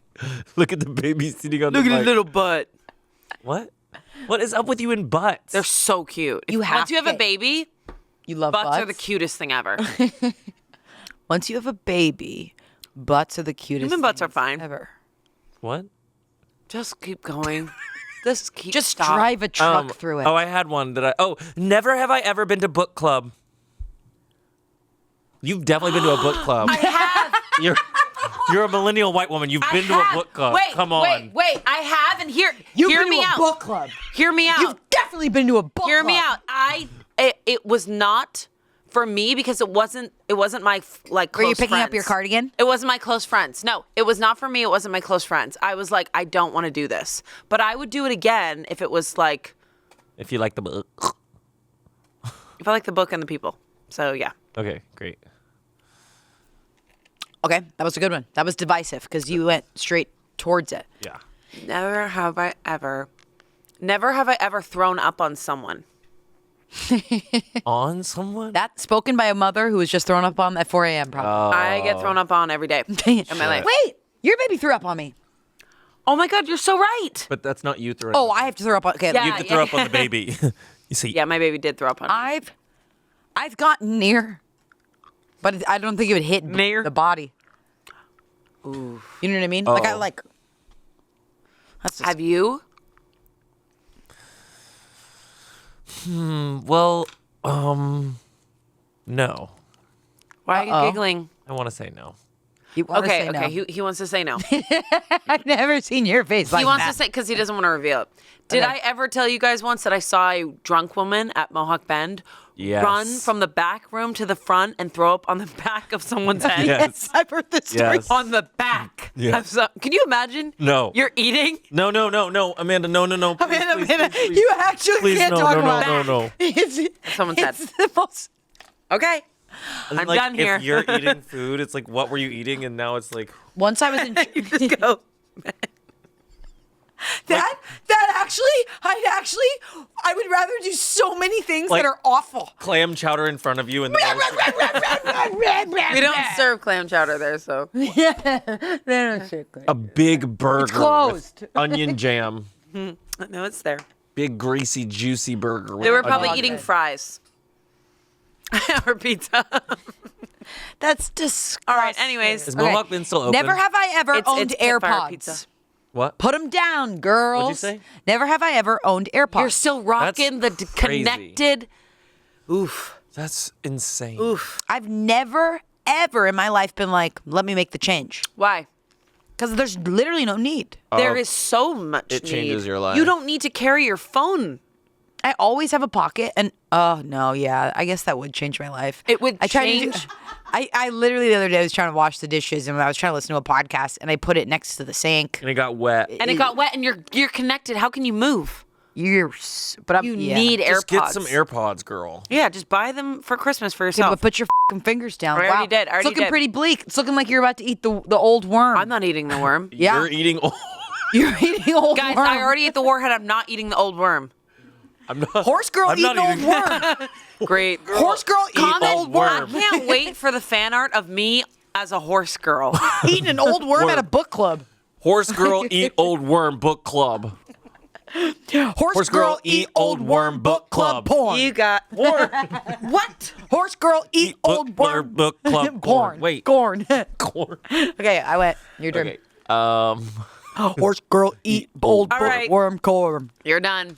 Look at the baby sitting on Look the at mic. his little butt. What? What is up with you and butts? They're so cute. You have Once you have to- a baby, You love butts butts? are the cutest thing ever. Once you have a baby, butts are the cutest. Human butts are things fine. ever. What? Just keep going. Just keep. Just stop. drive a truck through it. Oh, I had one that I. Oh, never have I ever been to book club. You've definitely been to a book club. I have. You're a millennial white woman. You've been to a book club. Wait, Come on. wait. I have, and hear You've hear been me to a out. book club. Hear me out. You've definitely been to a book Hear club. me out. It was not for me because it wasn't my like close Were you picking up friends. your cardigan? It wasn't my close friends. No, it was not for me. It wasn't my close friends. I was like, I don't want to do this, but I would do it again if it was like If you like the book. if I like the book and the people. So yeah. Okay, great. Okay, that was a good one. That was divisive because you went straight towards it. Yeah. Never have I ever thrown up on someone. On someone? That spoken by a mother who was just thrown up on at 4 a.m. probably. I get thrown up on every day in my life. Wait, your baby threw up on me. Oh my God, you're so right. But that's not you throwing. Oh, I have to throw up on. Okay, Yeah. You have to throw up on the baby. You see. Yeah, my baby did throw up on me. I've gotten near, but I don't think it would hit Near? the body. Ooh. You know what I mean? Like I like. That's just, Have you? Well, no. Why are you giggling? I want to say no. you wanna Okay, say no. okay. He wants to say no. I've never seen your face like He wants that. to say because he doesn't want to reveal it. Did Okay. I ever tell you guys once that I saw a drunk woman at Mohawk Bend Yes. run from the back room to the front and throw up on the back of someone's head? Yes. I've heard this story. Yes. On the back. Yeah. of can you imagine? No. You're eating? No, Amanda, no. Please, Amanda, please. you actually Please, can't no, talk no, about no, that. no. It's, Someone said. it's the most. Okay. And, I'm like, done here. If you're eating food, it's like, what were you eating? And now it's like, Once I was in. You just go. I would rather do so many things Like- that are awful. clam chowder in front of you, and then We don't serve clam chowder there, so. a big burger closed. with onion jam. No, it's there. Big, greasy, juicy burger. with They were onion probably jam. eating fries. Or pizza. That's disgusting. All right, anyways. Is Mohawk Bend still open? Never have I ever owned it's campfire AirPods. pizza. What? Put them down, girls. What'd you say? Never have I ever owned AirPods. You're still rocking the That's crazy. connected. Oof. That's insane. Oof. I've never, ever in my life been like, let me make the change. Why? Because there's literally no need. There is so much It need. changes your life. You don't need to carry your phone. I always have a pocket, and oh no, yeah, I guess that would change my life. It would I tried to do- change- I literally the other day was trying to wash the dishes, and I was trying to listen to a podcast, and I put it next to the sink. And it got wet. And it got wet and you're connected. How can you move? But I'm, You yeah. need AirPods. Just get some AirPods, girl. Yeah, just buy them for Christmas for Yeah, yourself. but put your fucking fingers down. I already did, I It's already looking did. pretty bleak. It's looking like you're about to eat the old worm. I'm not eating the worm. Yeah. You're eating. You're eating old Guys, worm. I already ate the warhead. I'm not eating the old worm. I'm not. Horse girl I'm not eating old worm. Great. Horse girl eating Comment old I worm. can't wait for the fan art of me as a horse girl. Eating an old worm at a book club. Horse girl eat old worm book club. Horse girl eat old worm book club porn. You got what? Horse girl eat old worm book club corn. Wait. Corn. Corn. Okay, I went. Your turn. Okay. Horse girl eat old All right. worm corn. You're done.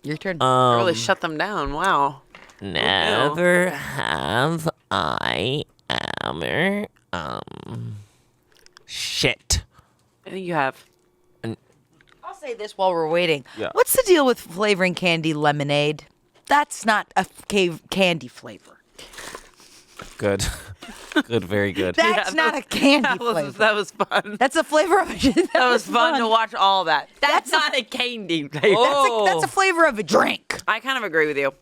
Your turn. I really shut them down. Wow. Never have I ever shit. I think you have. I'll say this while we're waiting. Yeah. What's the deal with flavoring candy lemonade? That's not a candy flavor. Good. Good. Very good. That's not a candy flavor. That was fun. That's a flavor of a That was fun to watch all that. That's not a candy flavor. That's a flavor of a drink. I kind of agree with you.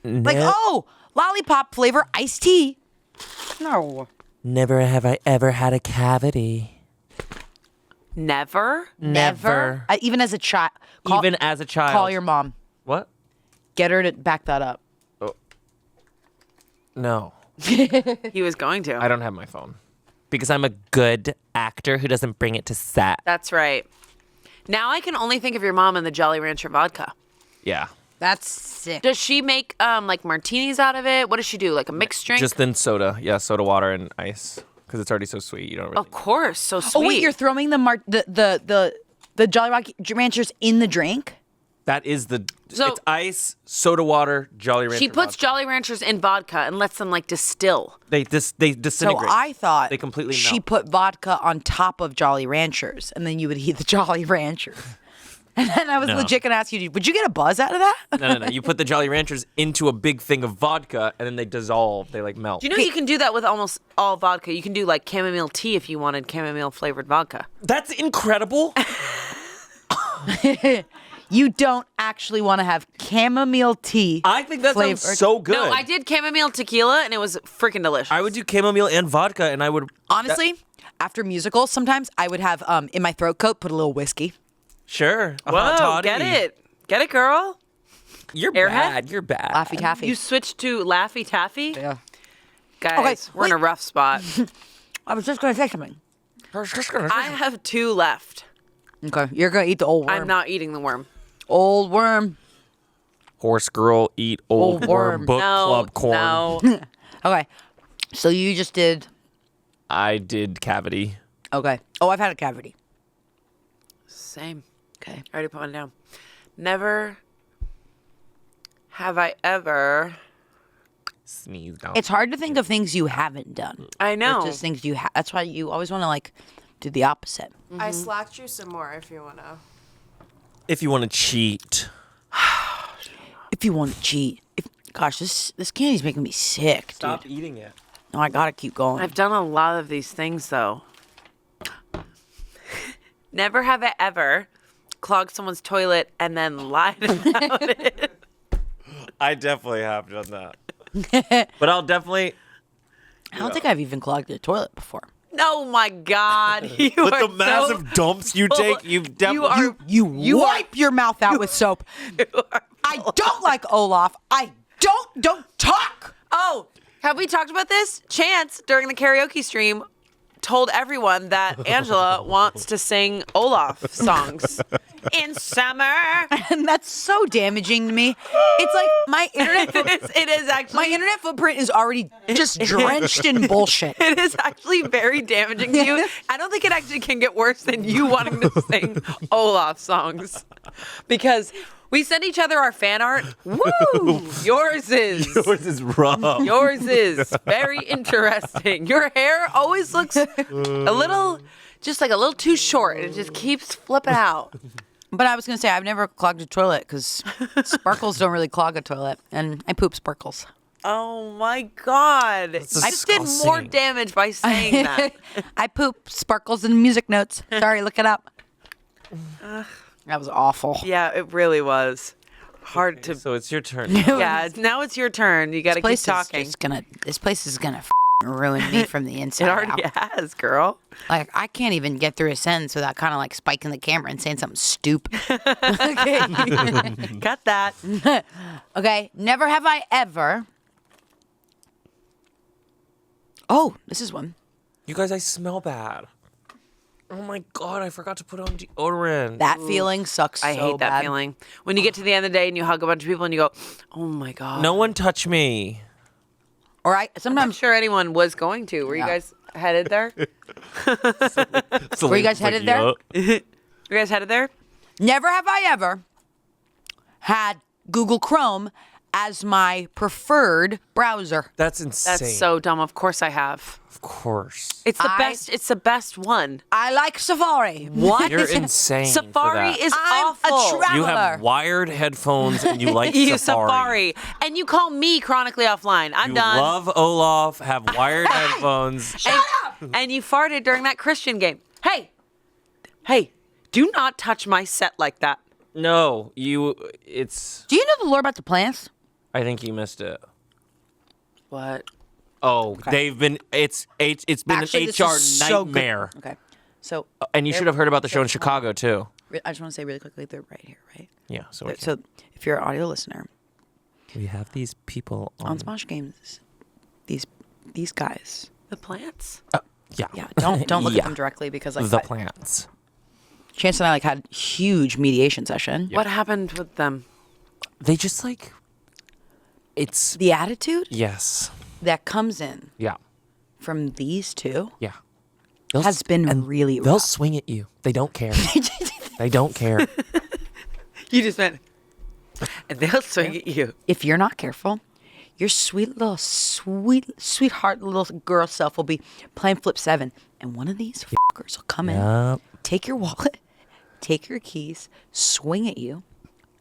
Like, oh, lollipop flavor iced tea. No. Never have I ever had a cavity. Never? Never. Even as a child. Even as a child. Call your mom. What? Get her to back that up. No. He was going to. I don't have my phone. Because I'm a good actor who doesn't bring it to set. That's right. Now I can only think of your mom and the Jolly Rancher vodka. Yeah. That's sick. Does she make like martinis out of it? What does she do? Like a mixed drink? Just then soda. Yeah, soda water and ice. Because it's already so sweet. You don't really. Of course, so sweet. Oh wait, you're throwing the Jolly Ranchers in the drink? That is the. So- it's ice, soda water, Jolly Rancher. She puts vodka. Jolly Ranchers in vodka and lets them like distill. They So disintegrate. I thought They completely she melt. put vodka on top of Jolly Ranchers, and then you would eat the Jolly Ranchers. And then I was No. legit gonna ask you, would you get a buzz out of that? No. You put the Jolly Ranchers into a big thing of vodka, and then they dissolve. They like melt. Do you know you can do that with almost all vodka? You can do like chamomile tea if you wanted chamomile flavored vodka. That's incredible. You don't actually want to have chamomile tea. I think that flavored. sounds so good. No, I did chamomile tequila and it was freaking delicious. I would do chamomile and vodka, and I would Honestly, after musicals, sometimes I would have in my throat coat put a little whiskey. sure. A hot Whoa, toddy. get it. Get it, girl. You're Airhead? bad. You're bad. Laffy Taffy. You switched to Laffy Taffy? Yeah. Guys, Okay, we're in a rough spot. I was just going to say something. I have 2 left. Okay, you're going to eat the old worm. I'm not eating the worm. Old worm. Horse girl, eat old Old worm. worm. Book No, club corn. no. Okay, so you just did. I did cavity. Okay. Oh, I've had a cavity. Same. Okay. I already put one down. Never have I ever. Sneezed out. It's hard to think of things you haven't done. I know. It's just things you have. That's why you always want to like do the opposite. I slacked you some more if you wanna. If you want to cheat. If you want to cheat. Gosh, this candy's making me sick, dude. Eating it. No, I gotta keep going. I've done a lot of these things though. Never have I ever clogged someone's toilet and then lied about it. I definitely have done that. But I'll definitely. I don't think I've even clogged a toilet before. Oh my God. You With are the massive dumps you take, you've definitely. You wipe your mouth out with soap. I don't like Olaf. I don't talk. Oh, have we talked about this? Chance, during the karaoke stream, told everyone that Angela wants to sing Olaf songs in summer. And that's so damaging to me. It's like my internet It is actually. my internet footprint is already just drenched in bullshit. It is actually very damaging to you. I don't think it actually can get worse than you wanting to sing Olaf songs. Because we send each other our fan art. Woo! Yours is. Yours is rough. Yours is very interesting. Your hair always looks a little, just like a little too short. It just keeps flipping out. But I was gonna say I've never clogged a toilet because sparkles don't really clog a toilet, and I poop sparkles. Oh my God. I just did more disgusting. damage by saying that. I poop sparkles and music notes. Sorry, look it up. That was awful. Yeah, it really was. Hard to. So it's your turn. Yeah, now it's your turn. You got to keep This talking. place is gonna ruin me from the inside It already out. has, girl. Like I can't even get through a sentence without kind of like spiking the camera and saying something stupid. Okay. Got that. Okay. Never have I ever. Oh, this is one. You guys, I smell bad. Oh my God, I forgot to put on deodorant. That feeling sucks. I so hate that bad. feeling. When you get to the end of the day and you hug a bunch of people and you go, oh my God. No one touch me. Or I'm sometimes sure anyone was going to. Were you Yeah. guys headed there? Were you guys headed there? You guys headed there? never have I ever had Google Chrome as my preferred browser. That's insane. That's so dumb. Of course I have. Of course. It's the I- best. It's the best one. I like Safari. What? You're insane. Safari for that. is I'm awful. a You have traveler. wired headphones and you like You Safari. And you call me chronically offline. I'm You done. love Olaf, have wired headphones. And you farted during that Christian game. Hey, do not touch my set like that. No, it's. Do you know the lore about the plants? I think you missed it. What? Oh, they've been. It's been Actually, an this HR is so good. nightmare. Okay. So And you should have heard about the show in Chicago too. I just want to say really quickly, they're right here, right? Yeah. So So if you're an audio listener we have these people on Smosh Games, these guys. The plants? Yeah. Yeah, don't look Yeah. at them directly because like The plants. Chance and I like had huge mediation session. What happened with them? They just like. It's The attitude yes. that comes in Yeah. from these two Yeah. has been really They'll rough. swing at you. They don't care. They don't care. You just went, and they'll swing at you. If you're not careful, your sweetheart little girl self will be playing Flip 7, and one of these fuckers will come in, Yep. take your wallet, take your keys, swing at you.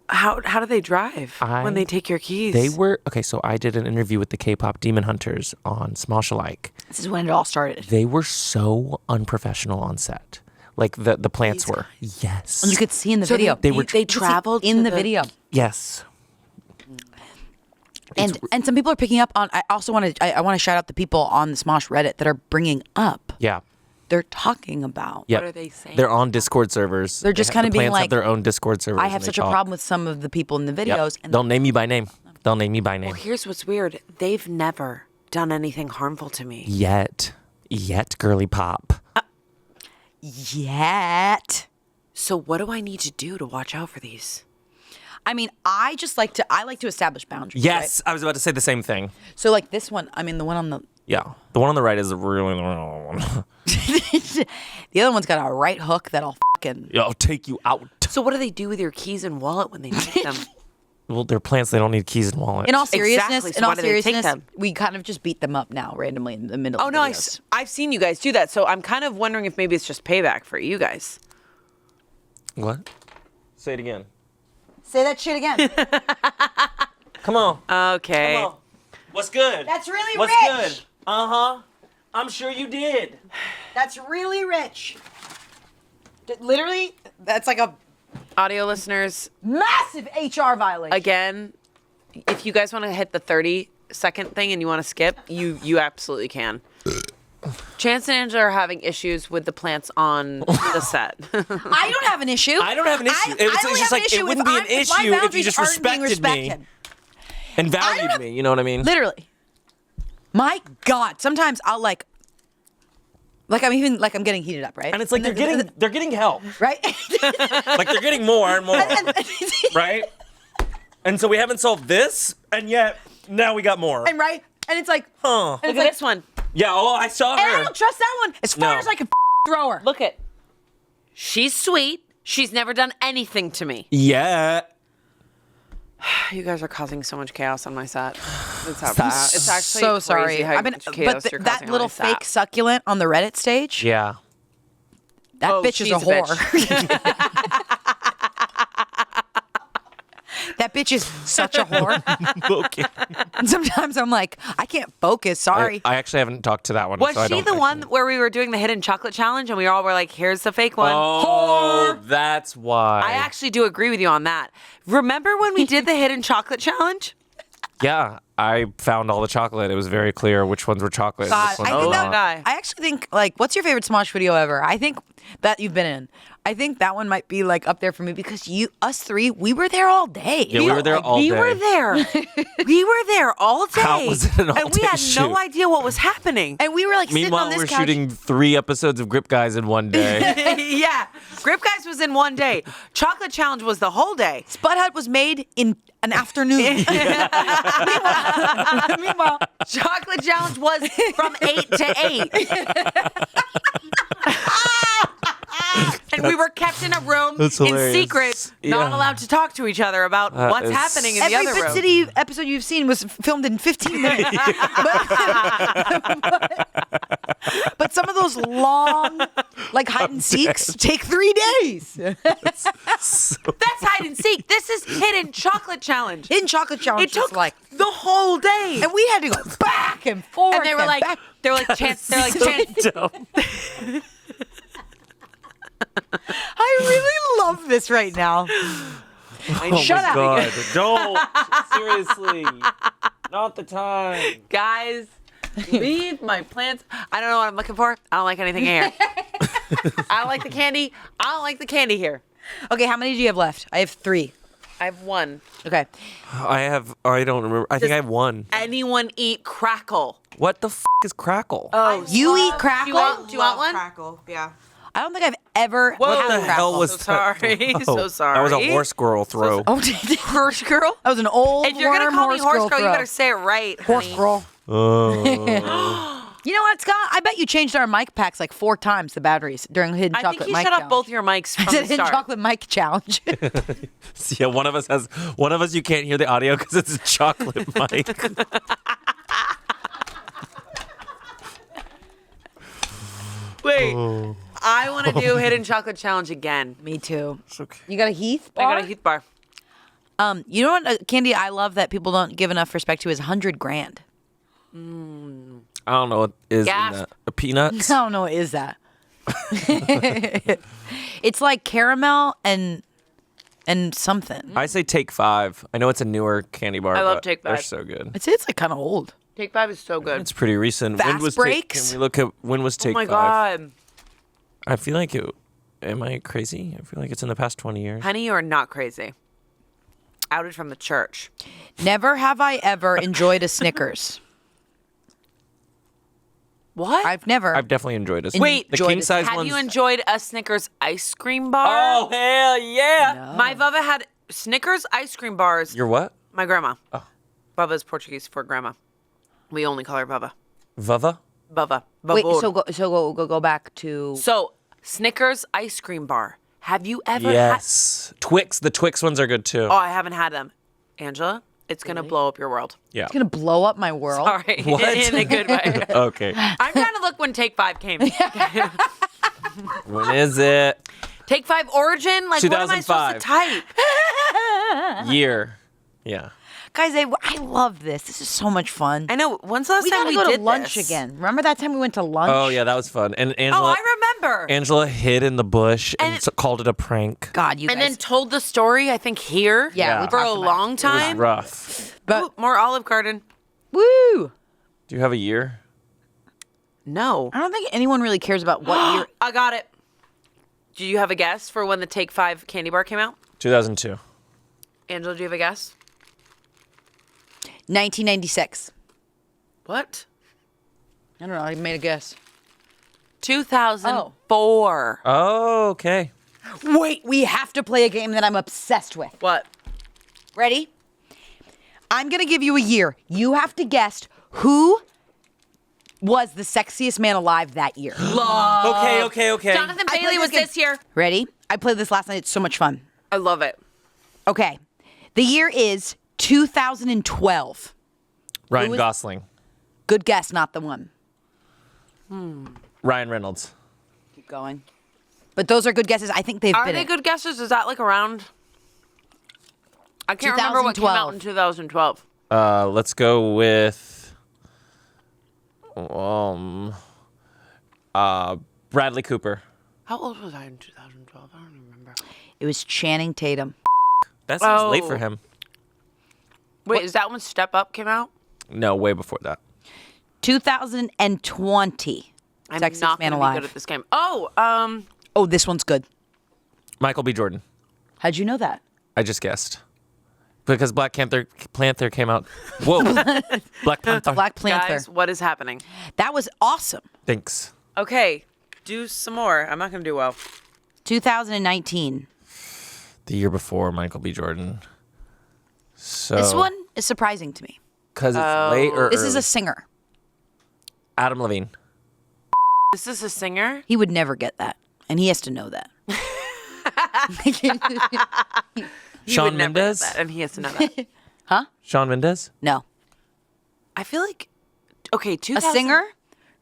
How do they drive when they take your keys? They were okay. So I did an interview with the K-pop Demon Hunters on Smosh Alike. This is when it all started. They were so unprofessional on set. Like the plants were. Yes. And you could see in the video. They were- They You could see traveled in to the the- video. Yes. And some people are picking up on. I also want to. I want to shout out the people on the Smosh Reddit that are bringing up Yeah. they're talking about. Yep. What are they saying? They're on Discord servers. They're just They kind of the being plants have like, their own Discord servers. I have and they such a talk. problem with some of the people in the Yep. videos. And They'll name you by name. They'll name you by name. Well, here's what's weird. They've never done anything harmful to me. Yet, girly pop. Yet. So what do I need to do to watch out for these? I mean, I like to establish boundaries. Yes, I was about to say the same thing. Right? So like this one, I mean, the one on the Yeah, the one on the right is a really long one. the other one's got a right hook that'll fucking. I'll take you out. So what do they do with your keys and wallet when they take them? Well, they're plants. They don't need keys and wallets. In all seriousness, Exactly, so why do they take them? we kind of just beat them up now randomly in the middle. Oh of no, videos. I've seen you guys do that. So I'm kind of wondering if maybe it's just payback for you guys. What? Say it again. Say that shit again. Come on. Okay. Come on. What's good? That's really What's rich. good? Uh-huh. I'm sure you did. That's really rich. Literally, that's like a Audio listeners, massive HR violation. again, if you guys want to hit the 30-second thing and you want to skip, you absolutely can. Chance and Angela are having issues with the plants on the set. I don't have an issue. I don't have an issue. I It's don't just have an like, it issue wouldn't be an if my issue if you boundaries just aren't being respected me. respected. And valued me. You know what I mean? Literally. My God, sometimes I'll I'm getting heated up, right? And it's like they're getting help. right. Like they're getting more and more. Right? And so we haven't solved this, and yet now we got more. and right, and it's like, Huh. Look at this one. Yeah, I saw and I her. don't trust that one as far No. as I can throw her. Look at. She's sweet. She's never done anything to me. Yeah. You guys are causing so much chaos on my set. It's actually so crazy sorry. how much chaos But you're that causing on little my set. fake succulent on the Reddit stage, Yeah. that Oh, bitch is she's a a whore. That bitch is such a whore. Okay. And sometimes I'm like, I can't focus. Sorry. I actually haven't talked to that one. Was so I she don't the actually- one where we were doing the hidden chocolate challenge and we all were like, here's the fake one? Oh, that's why. I actually do agree with you on that. Remember when we did the hidden chocolate challenge? Yeah, I found all the chocolate. It was very clear which ones were chocolate. God, and which I ones think were that, not. I actually think what's your favorite Smosh video ever? I think that you've been in. I think that one might be up there for me because us three, we were there all day. Yeah, we were there all We day. were there. We were there all day. How was it an and we all-day had shoot? no idea what was happening. And we were sitting Meanwhile, on this we're couch. shooting 3 episodes of Grip Guys in one day. Yeah. Grip Guys was in one day. Chocolate challenge was the whole day. Spud Hut was made in an afternoon. Meanwhile, Chocolate challenge was from 8 to 8. And we were kept in a room That's in hilarious. secret, not Yeah. allowed to talk to each other about what's is- happening in the every other Fit room. City episode you've seen was filmed in 15 minutes. but some of those long, hide and seeks take 3 days. That's hide and seek. This is hidden chocolate challenge. Hidden Chocolate Challenge It took was the whole day. and we had to go back and forth. And they were like, back. Chance. They're like, Chance. I really love this right now. Shut up. God, don't. Seriously. Not the time. Guys, leave my plants. I don't know what I'm looking for. I don't like anything here. I don't like the candy. I don't like the candy here. Okay, how many do you have left? I have 3. I have 1. Okay. I don't remember. I think I have 1. Anyone eat crackle? What the is crackle? Oh, You eat crackle? Do you want one? Crackle, yeah. I don't think I've ever What had the crackle. hell was So that? sorry. Oh, So sorry. That was a horse girl throw. Oh, Horse girl? that was an old If you're gonna worm call me horse girl, you throw. better say it right. Horse honey. girl. Oh. You know what, Scott? I bet you changed our mic packs 4 times, the batteries, during Hidden I Chocolate think you Mic shut up Challenge. both your mics I from said the Hidden start. Chocolate Mic Challenge. Yeah, one of us you can't hear the audio because it's a chocolate mic. Wait, I want to do Hidden Chocolate Challenge again. Me too. Okay. You got a Heath I bar? got a Heath bar. You know what candy I love that people don't give enough respect to is 100 grand. I don't know what is in Gasp. that. A peanuts? I don't know what is that. It's like caramel and something. I say Take 5. I know it's a newer candy bar. I love but Take They're 5. so good. I'd say it's kind of old. Take 5 is so good. It's pretty recent. Fast when was breaks? Can we look at when was Oh Take my 5? God. I feel like am I crazy? I feel like it's in the past 20 years. Honey, you are not crazy. Outed from the church. Never have I ever enjoyed a Snickers. What? I've never. I've definitely enjoyed it. Wait, the enjoyed king it. size Have ones. you enjoyed a Snickers ice cream bar? Oh, hell yeah. My Bubba had Snickers ice cream bars. Your what? My grandma. Oh. Bubba's Portuguese for grandma. We only call her Bubba. Vava? Bubba. Wait, Babor. so go back to. So, Snickers ice cream bar. Have you ever Yes. Twix. The Twix ones are good too. had... Oh, I haven't had them. Angela, it's going to blow up your world. Yeah. It's gonna blow up my world. Sorry. What? In a good way. Okay. I'm trying to look when Take 5 came. When is it? Take 5 Origin? Like, what am I supposed to 2005. type? Year. Yeah. Guys, I love this. This is so much fun. I know. When's the last We time gotta we go did to lunch this? again. Remember that time we went to lunch? Oh yeah, that was fun. And Oh, Angela. I remember. Angela hid in the bush and, And- called it a prank. God, you And guys. then told the story, I think, here. Yeah, we For a talked about it. long It was time. rough. but Ooh, more Olive Garden. woo! Do you have a year? No. I don't think anyone really cares about what year. I got it. Do you have a guess for when the Take 5 candy bar came out? 2002. Angela, do you have a guess? 1996. What? I don't know. I made a guess. 2004. Oh, okay. Wait, we have to play a game that I'm obsessed with. What? Ready? I'm gonna give you a year. You have to guess who was the sexiest man alive that year. Okay. Jonathan I Bailey played was this game- this year. Ready? I played this last night. It's so much fun. I love it. Okay. The year is 2012. Ryan Who was- Gosling. Good guess, not the one. Ryan Reynolds. Keep going. But those are good guesses. I think they've Are been they it. good guesses? Is that like around? I can't remember what came out in 2012. Let's go with Bradley Cooper. How old was I in 2012? I don't even remember. It was Channing Tatum. That seems late Oh. for him. Wait, is that when Step Up came out? No, way before that. 2020. I'm Sexiest not man gonna be alive. good at this game. Oh, Oh, this one's good. Michael B. Jordan. How'd you know that? I just guessed. Because Black Panther came out. Whoa. Black Panther. Black Panther. guys, what is happening? That was awesome. Thanks. Okay, do some more. I'm not gonna do well. 2019. The year before Michael B. Jordan. So This one is surprising to me. Because it's late or This is early. a singer. Adam Levine. Is this a singer? He would never get that. And he has to know that. He Shawn would never get Mendes? that, and he has to know that. Shawn Mendes? No. I feel like, okay, A 2000 singer?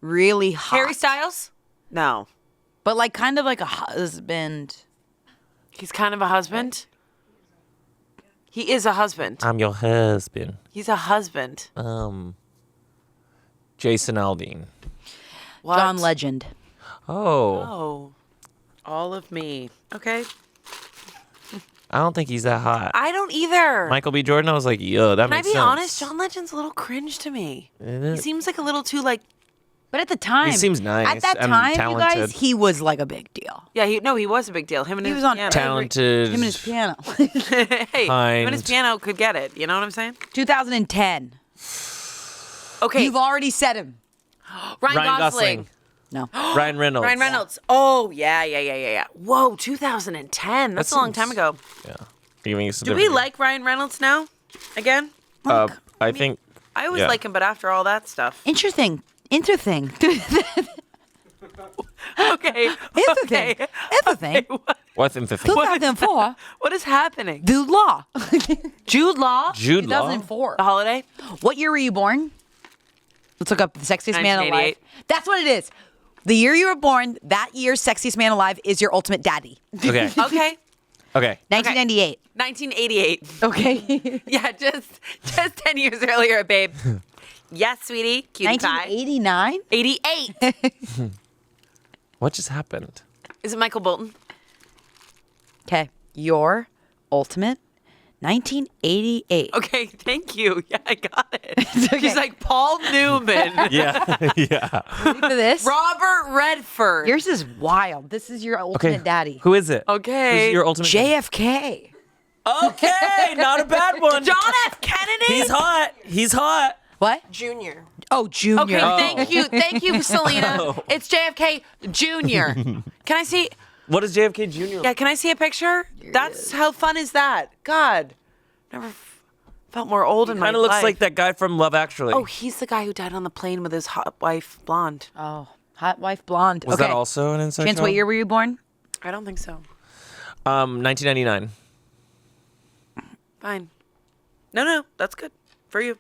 Really hot. Harry Styles? No, But like kind of like a husband. he's kind of a husband. He is a husband. I'm your husband. He's a husband. Jason Aldean. What? John Legend. Oh. Oh, all of me. Okay, I don't think he's that hot. I don't either. Michael B. Jordan, I was like, yo, that Can I makes be sense. honest? John Legend's a little cringe to me. He seems like a little too like. But at the time. He seems nice At that and time, you talented. guys, he was like a big deal. Yeah, he was a big deal. Him and He his was on piano. Talented. Him and his piano. Hey, him and his Kind. piano could get it. You know what I'm saying? 2010. Okay, You've already said him. Ryan Ryan Gosling. Gosling. No. Ryan Reynolds. Ryan Reynolds. Oh, yeah. Whoa, 2010. That's a long time seems- ago. Yeah. Giving you some Do we like Ryan Reynolds now? Again? I think. I always Yeah. like him, but after all that stuff. Interesting. Okay. Interesting. Interesting. What's in 50? 2004. What is happening? Jude Law. Jude Law? Jude Law. 2004. The Holiday? What year were you born? Let's look up the sexiest man alive. 1988. That's what it is. The year you were born, that year's sexiest man alive is your ultimate daddy. Okay. Okay. Okay. 1998. 1988. Okay. Yeah, just 10 years earlier, babe. Yes, sweetie. Cutie pie. 1989? 88. What just happened? Is it Michael Bolton? Okay. Your ultimate 1988. Okay, thank you. Yeah, I got it. She's like Paul Newman. Yeah. Yeah. Ready for this? Robert Redford. Yours is wild. This is your ultimate daddy. Who is it? Okay. Who's your ultimate? JFK. Okay, not a bad one. John F. Kennedy. He's hot. He's hot. What? Junior. Oh, Junior. Okay, thank you, Selena. Oh. It's JFK Jr. Can I see? What is JFK Jr.? Yeah, can I see a picture? That's how fun is that? God, never felt more old in my life. Kind of looks like that guy from Love Actually. Oh, he's the guy who died on the plane with his hot wife, blonde. Oh, hot wife blonde. Was okay. that also an inside Chance, job? what year were you born? I don't think so. 1999. Fine. No, that's good for you.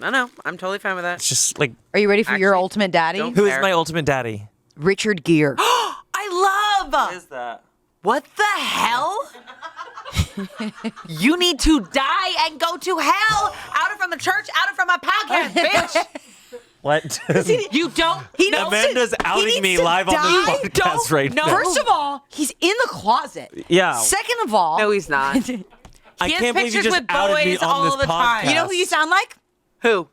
No, I'm totally fine with that. It's just like, Are you ready for your Actually, ultimate daddy? don't- who is Fair. my ultimate daddy? Richard Gere. I love. Is that? What the hell? You need to die and go to hell. Out of from the church, out of from my podcast, bitch. What? You don't. He knows Amanda's he outing needs me to live on this die. podcast right know. now. First of all, he's in the closet. Yeah. Second of all, No, he's not. I He has can't believe you pictures just with outed me boys on all this the time. podcast. you know who you sound like? Who?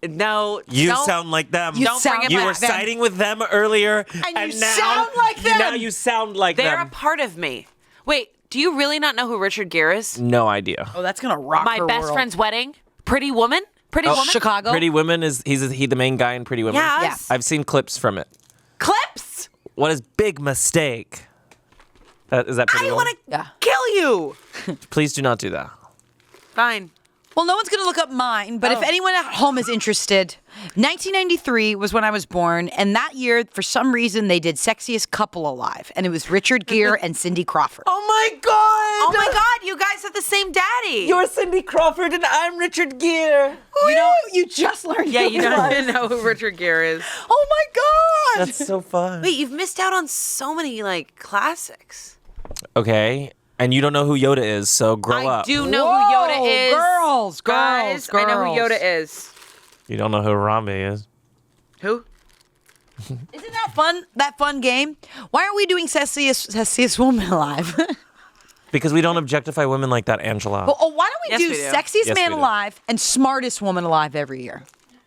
No. You don't- sound like them. You Don't sound bring it You back. were siding with them earlier, And you now, sound like them. Now you sound like They're a them. part of me. Wait, do you really not know who Richard Gere is? No idea. Oh, that's gonna rock My her best world. friend's wedding. Pretty Woman. Pretty Woman. Chicago. Pretty Women is he the main guy in Pretty Women? Yes. I've seen clips from it. Clips. What is Big Mistake? Is that Pretty I Woman? want to Yeah. kill you. Please do not do that. Fine. Well, no one's going to look up mine, but if Oh. anyone at home is interested, 1993 was when I was born, and that year, for some reason, they did Sexiest Couple Alive, and it was Richard Gere and Cindy Crawford. Oh my God! Oh my God, you guys have the same daddy. You're Cindy Crawford and I'm Richard Gere. You just learned Yeah, who you it don't was. even know who Richard Gere is. Oh my God! That's so fun. Wait, you've missed out on so many like classics. Okay, and you don't know who Yoda is, so grow I up. do know Whoa, who Yoda is. girls, Guys, girls, I know who girls. Yoda is. You don't know who Harambe is. Who? Isn't that fun? That fun game? Why aren't we doing Sexiest Woman Alive? Because we don't objectify women like that, Angela. Well, why don't we Yes, do we do. Sexiest Yes, Man we do. Alive and Smartest Woman Alive every year?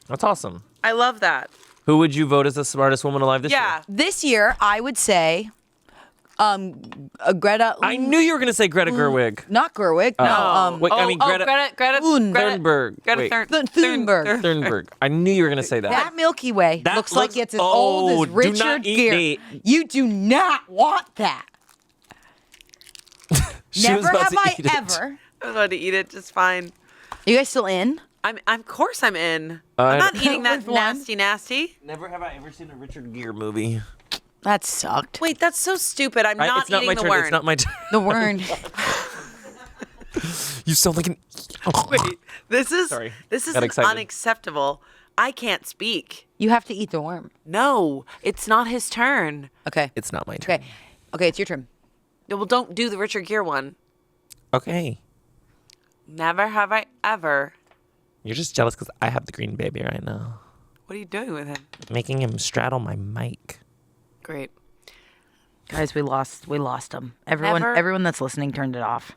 That's awesome. I love that. Who would you vote as the smartest woman alive this Yeah. year? This year, I would say, Greta. I knew you were going to say Greta Gerwig. Not Gerwig. No. Wait, I mean Greta Greta Thunberg. Thunberg. Wait. Thunberg. Thunberg. I knew you were going to say that. That Milky Way That looks like looks- it's as old Oh, as do Richard not eat Gere. meat. You do not want that. She was Never about have to I eat it. ever. I'm about to eat it just fine. Are you guys still in? I'm of course I'm in. I I'm not don't- eating that With one? nasty. Never have I ever seen a Richard Gere movie. That sucked. Wait, that's so stupid. I'm not it's not eating my the turn. worm. It's not my turn. The word. You sound like an. Wait, this is Sorry. this is Got excited. unacceptable. I can't speak. You have to eat the worm. No, it's not his turn. Okay. It's not my turn. Okay. Okay, it's your turn. No, well, don't do the Richard Gere one. Okay. Never have I ever. You're just jealous because I have the green baby right now. What are you doing with him? Making him straddle my mic. Great. Guys, we lost him. Never- Everyone that's listening turned it off.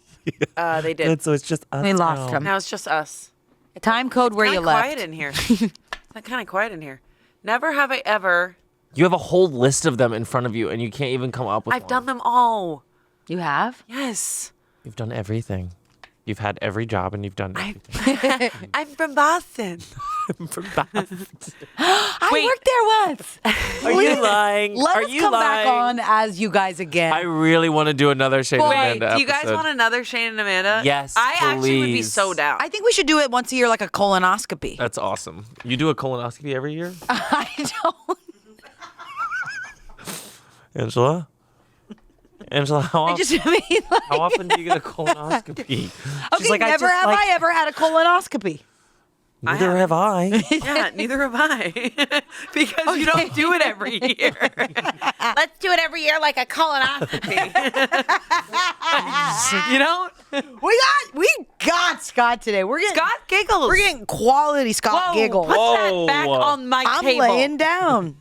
They did. Good, so it's just us. We lost now. him. Now it's just us. Time code where Kinda you left. quiet in here. It's kind of quiet in here. Never have I ever. You have a whole list of them in front of you, and you can't even come up with I've one. done them all. You have? Yes. You've done everything. You've had every job, and you've done everything. I'm from Boston. I Wait. worked there once. Are you lying? Let Are us you come lying? back on as you guys again. I really want to do another Shayne and Wait, Amanda do you guys episode. want another Shayne and Amanda? Yes, I actually would be please. so down. I think we should do it once a year, like a colonoscopy. That's awesome. You do a colonoscopy every year, I don't. Angela? Angela, how I often, just mean like. how often do you get a colonoscopy? Okay, never have I ever had a colonoscopy. Neither have I. Yeah, neither have I. Because you don't do it every year. Let's do it every year like a colonoscopy. You know? We got Scott today. We're getting Scott giggles. We're getting quality Scott Whoa, giggles. put Whoa. that back on my I'm table. laying down.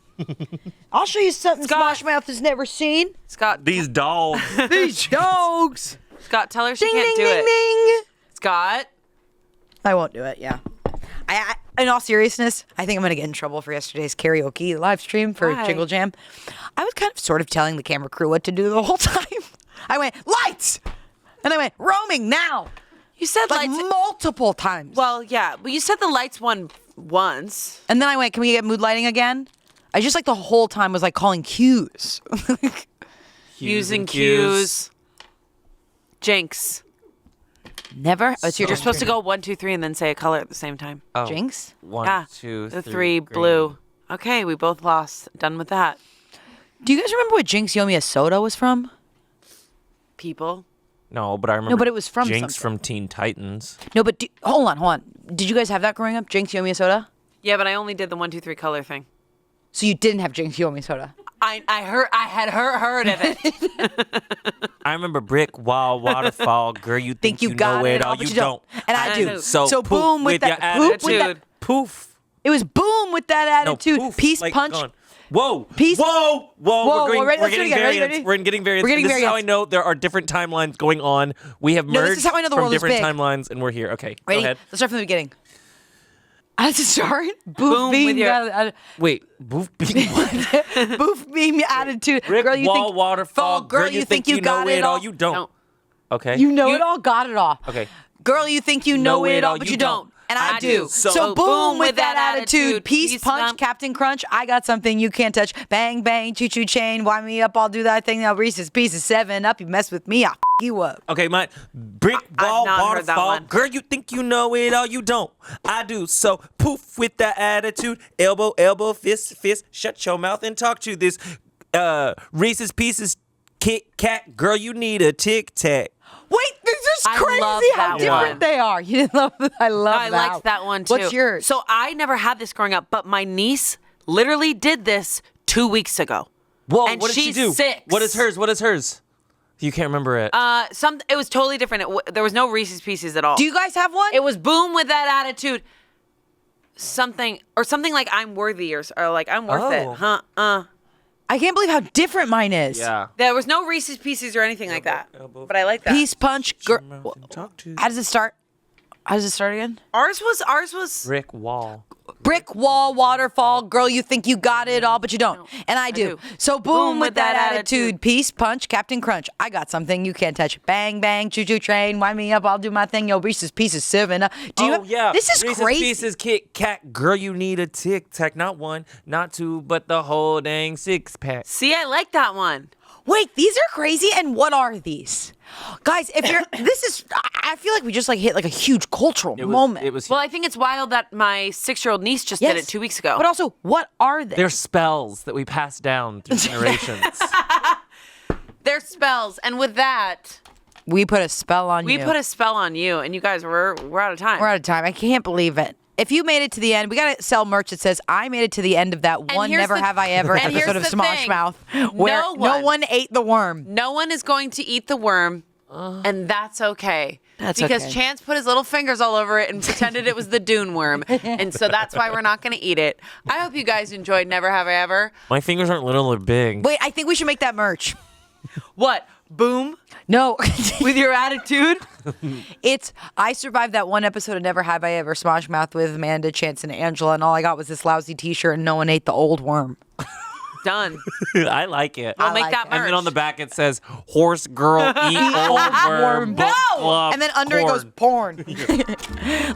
I'll show you something Scott. Smosh Mouth has never seen. Scott, These dogs. These dogs. Scott, tell her she Ding, can't ding, do ding, it. ding. Scott. I won't do it, yeah. In all seriousness, I think I'm going to get in trouble for yesterday's karaoke live stream for Why? Jingle Jam. I was kind of sort of telling the camera crew what to do the whole time. I went, lights! And I went, roaming now! You said Like lights. multiple times. Well, yeah, but you said the lights one once. And then I went, can we get mood lighting again? I just like the whole time was like calling cues. Using cues. Jinx. Never. It's your You're supposed to go 1, 2, 3, and then say a color at the same time. Oh, Jinx? 1, 2, the 3. three green. blue. Okay, we both lost. Done with that. Do you guys remember what Jinx Yomi Soda was from? People. No, but I remember. but it was from Jinx something. from Teen Titans. No, but hold on. Did you guys have that growing up? Jinx Yomi Soda? Yeah, but I only did the 1, 2, 3 color thing. So you didn't have Jinx Yomi Soda? I had heard of it. I remember brick wall waterfall. Girl, you think you got know it, it all but you don't. And I do. So So poof boom with your that. Poop with that. attitude. Poof. It was boom with that No, attitude. poof, Peace like punch. gone. Whoa. Peace- Whoa. Whoa, We're ready? Let's do it getting again. Ready, variants. ready? We're getting variants. We're getting This is how I variants. know there are different timelines going on. We have No, merged this is how I know the from world is different big. timelines, and we're here. Okay, Ready? go ahead. Let's start from the beginning. As it start, Boom with your- Wait. Boof. What? boof beam attitude. Brick girl, you wall think waterfall. girl, you think you got know it all. You don't. Don't. Okay. You know it all, got it all. Okay. Girl, you think you know it all, but you don't. And I do. So boom with that attitude. Peace punch, bump. Captain Crunch. I got something you can't touch. Bang, bang, choo-choo chain. Wind me up, I'll do that thing. Now Reese's Pieces 7 up. You mess with me, I'll you up. Okay, my brick wall not heard that waterfall. one. Girl, you think you know it all, you don't. I do. So poof with that attitude. Elbow, fist. Shut your mouth and talk to this. Reese's Pieces Kit Kat. Girl, you need a Tic Tac. Wait, this is I crazy love how that different one. they are. You didn't love that? I love I that. liked that one too. What's yours? So I never had this growing up, but my niece literally did this 2 weeks ago. Whoa, And what did she she's do? 6. What is hers? You can't remember it. It was totally different. There was no Reese's Pieces at all. Do you guys have one? It was boom with that attitude. Something like I'm worthy or like I'm worth it. Oh. I can't believe how different mine is. yeah. There was no Reese's Pieces or anything like that. But I like that. Peace punch. Talk to How does it start? How does it start again? Ours was brick wall. Brick wall, waterfall, girl, you think you got it all, but you don't. And I do. So boom with that attitude. Peace punch, Captain Crunch. I got something you can't touch. Bang, bang, choo-choo train. Wind me up, I'll do my thing. Yo, Reese's Pieces 7. Do you yeah. This is Reese's crazy. Pieces Kit Kat. Girl, you need a Tic Tac. Not one, not two, but the whole dang 6-pack. See, I like that one. Wait, these are crazy. And what are these? Guys, if you're, I feel like we just like hit like a huge cultural moment. It was. Well, I think it's wild that my 6-year-old niece just did it 2 weeks ago. But also, what are they? They're spells that we pass down through generations. They're spells, and with that, we put a spell on you. we put a spell on you, and you guys we're out of time. We're out of time. I can't believe it. If you made it to the end, we got to sell merch that says, I made it to the end of that one here's Never the- Have I Ever and here's episode of the Smosh thing. Mouth where no one ate the worm. No one is going to eat the worm, and that's okay. That's because okay. Chance put his little fingers all over it and pretended it was the dune worm, and so that's why we're not going to eat it. I hope you guys enjoyed Never Have I Ever. My fingers aren't little or big. Wait, I think we should make that merch. What? Boom No. with your attitude. It's, I survived that one episode of Never Have I Ever Smosh Mouth with Amanda, Chance, and Angela, and all I got was this lousy t-shirt and no one ate the old worm. Done. I like it. We'll I make like that it. merch. And then on the back it says, horse girl eat old worm. book club, And then under it goes porn.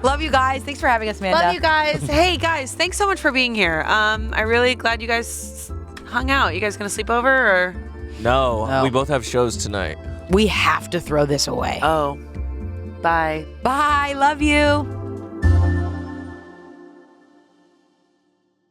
Love you guys. Thanks for having us, Amanda. Love you guys. Hey guys, thanks so much for being here. I'm really glad you guys hung out. You guys gonna sleep over or? No, we both have shows tonight. We have to throw this away. Oh, bye. Bye. Love you.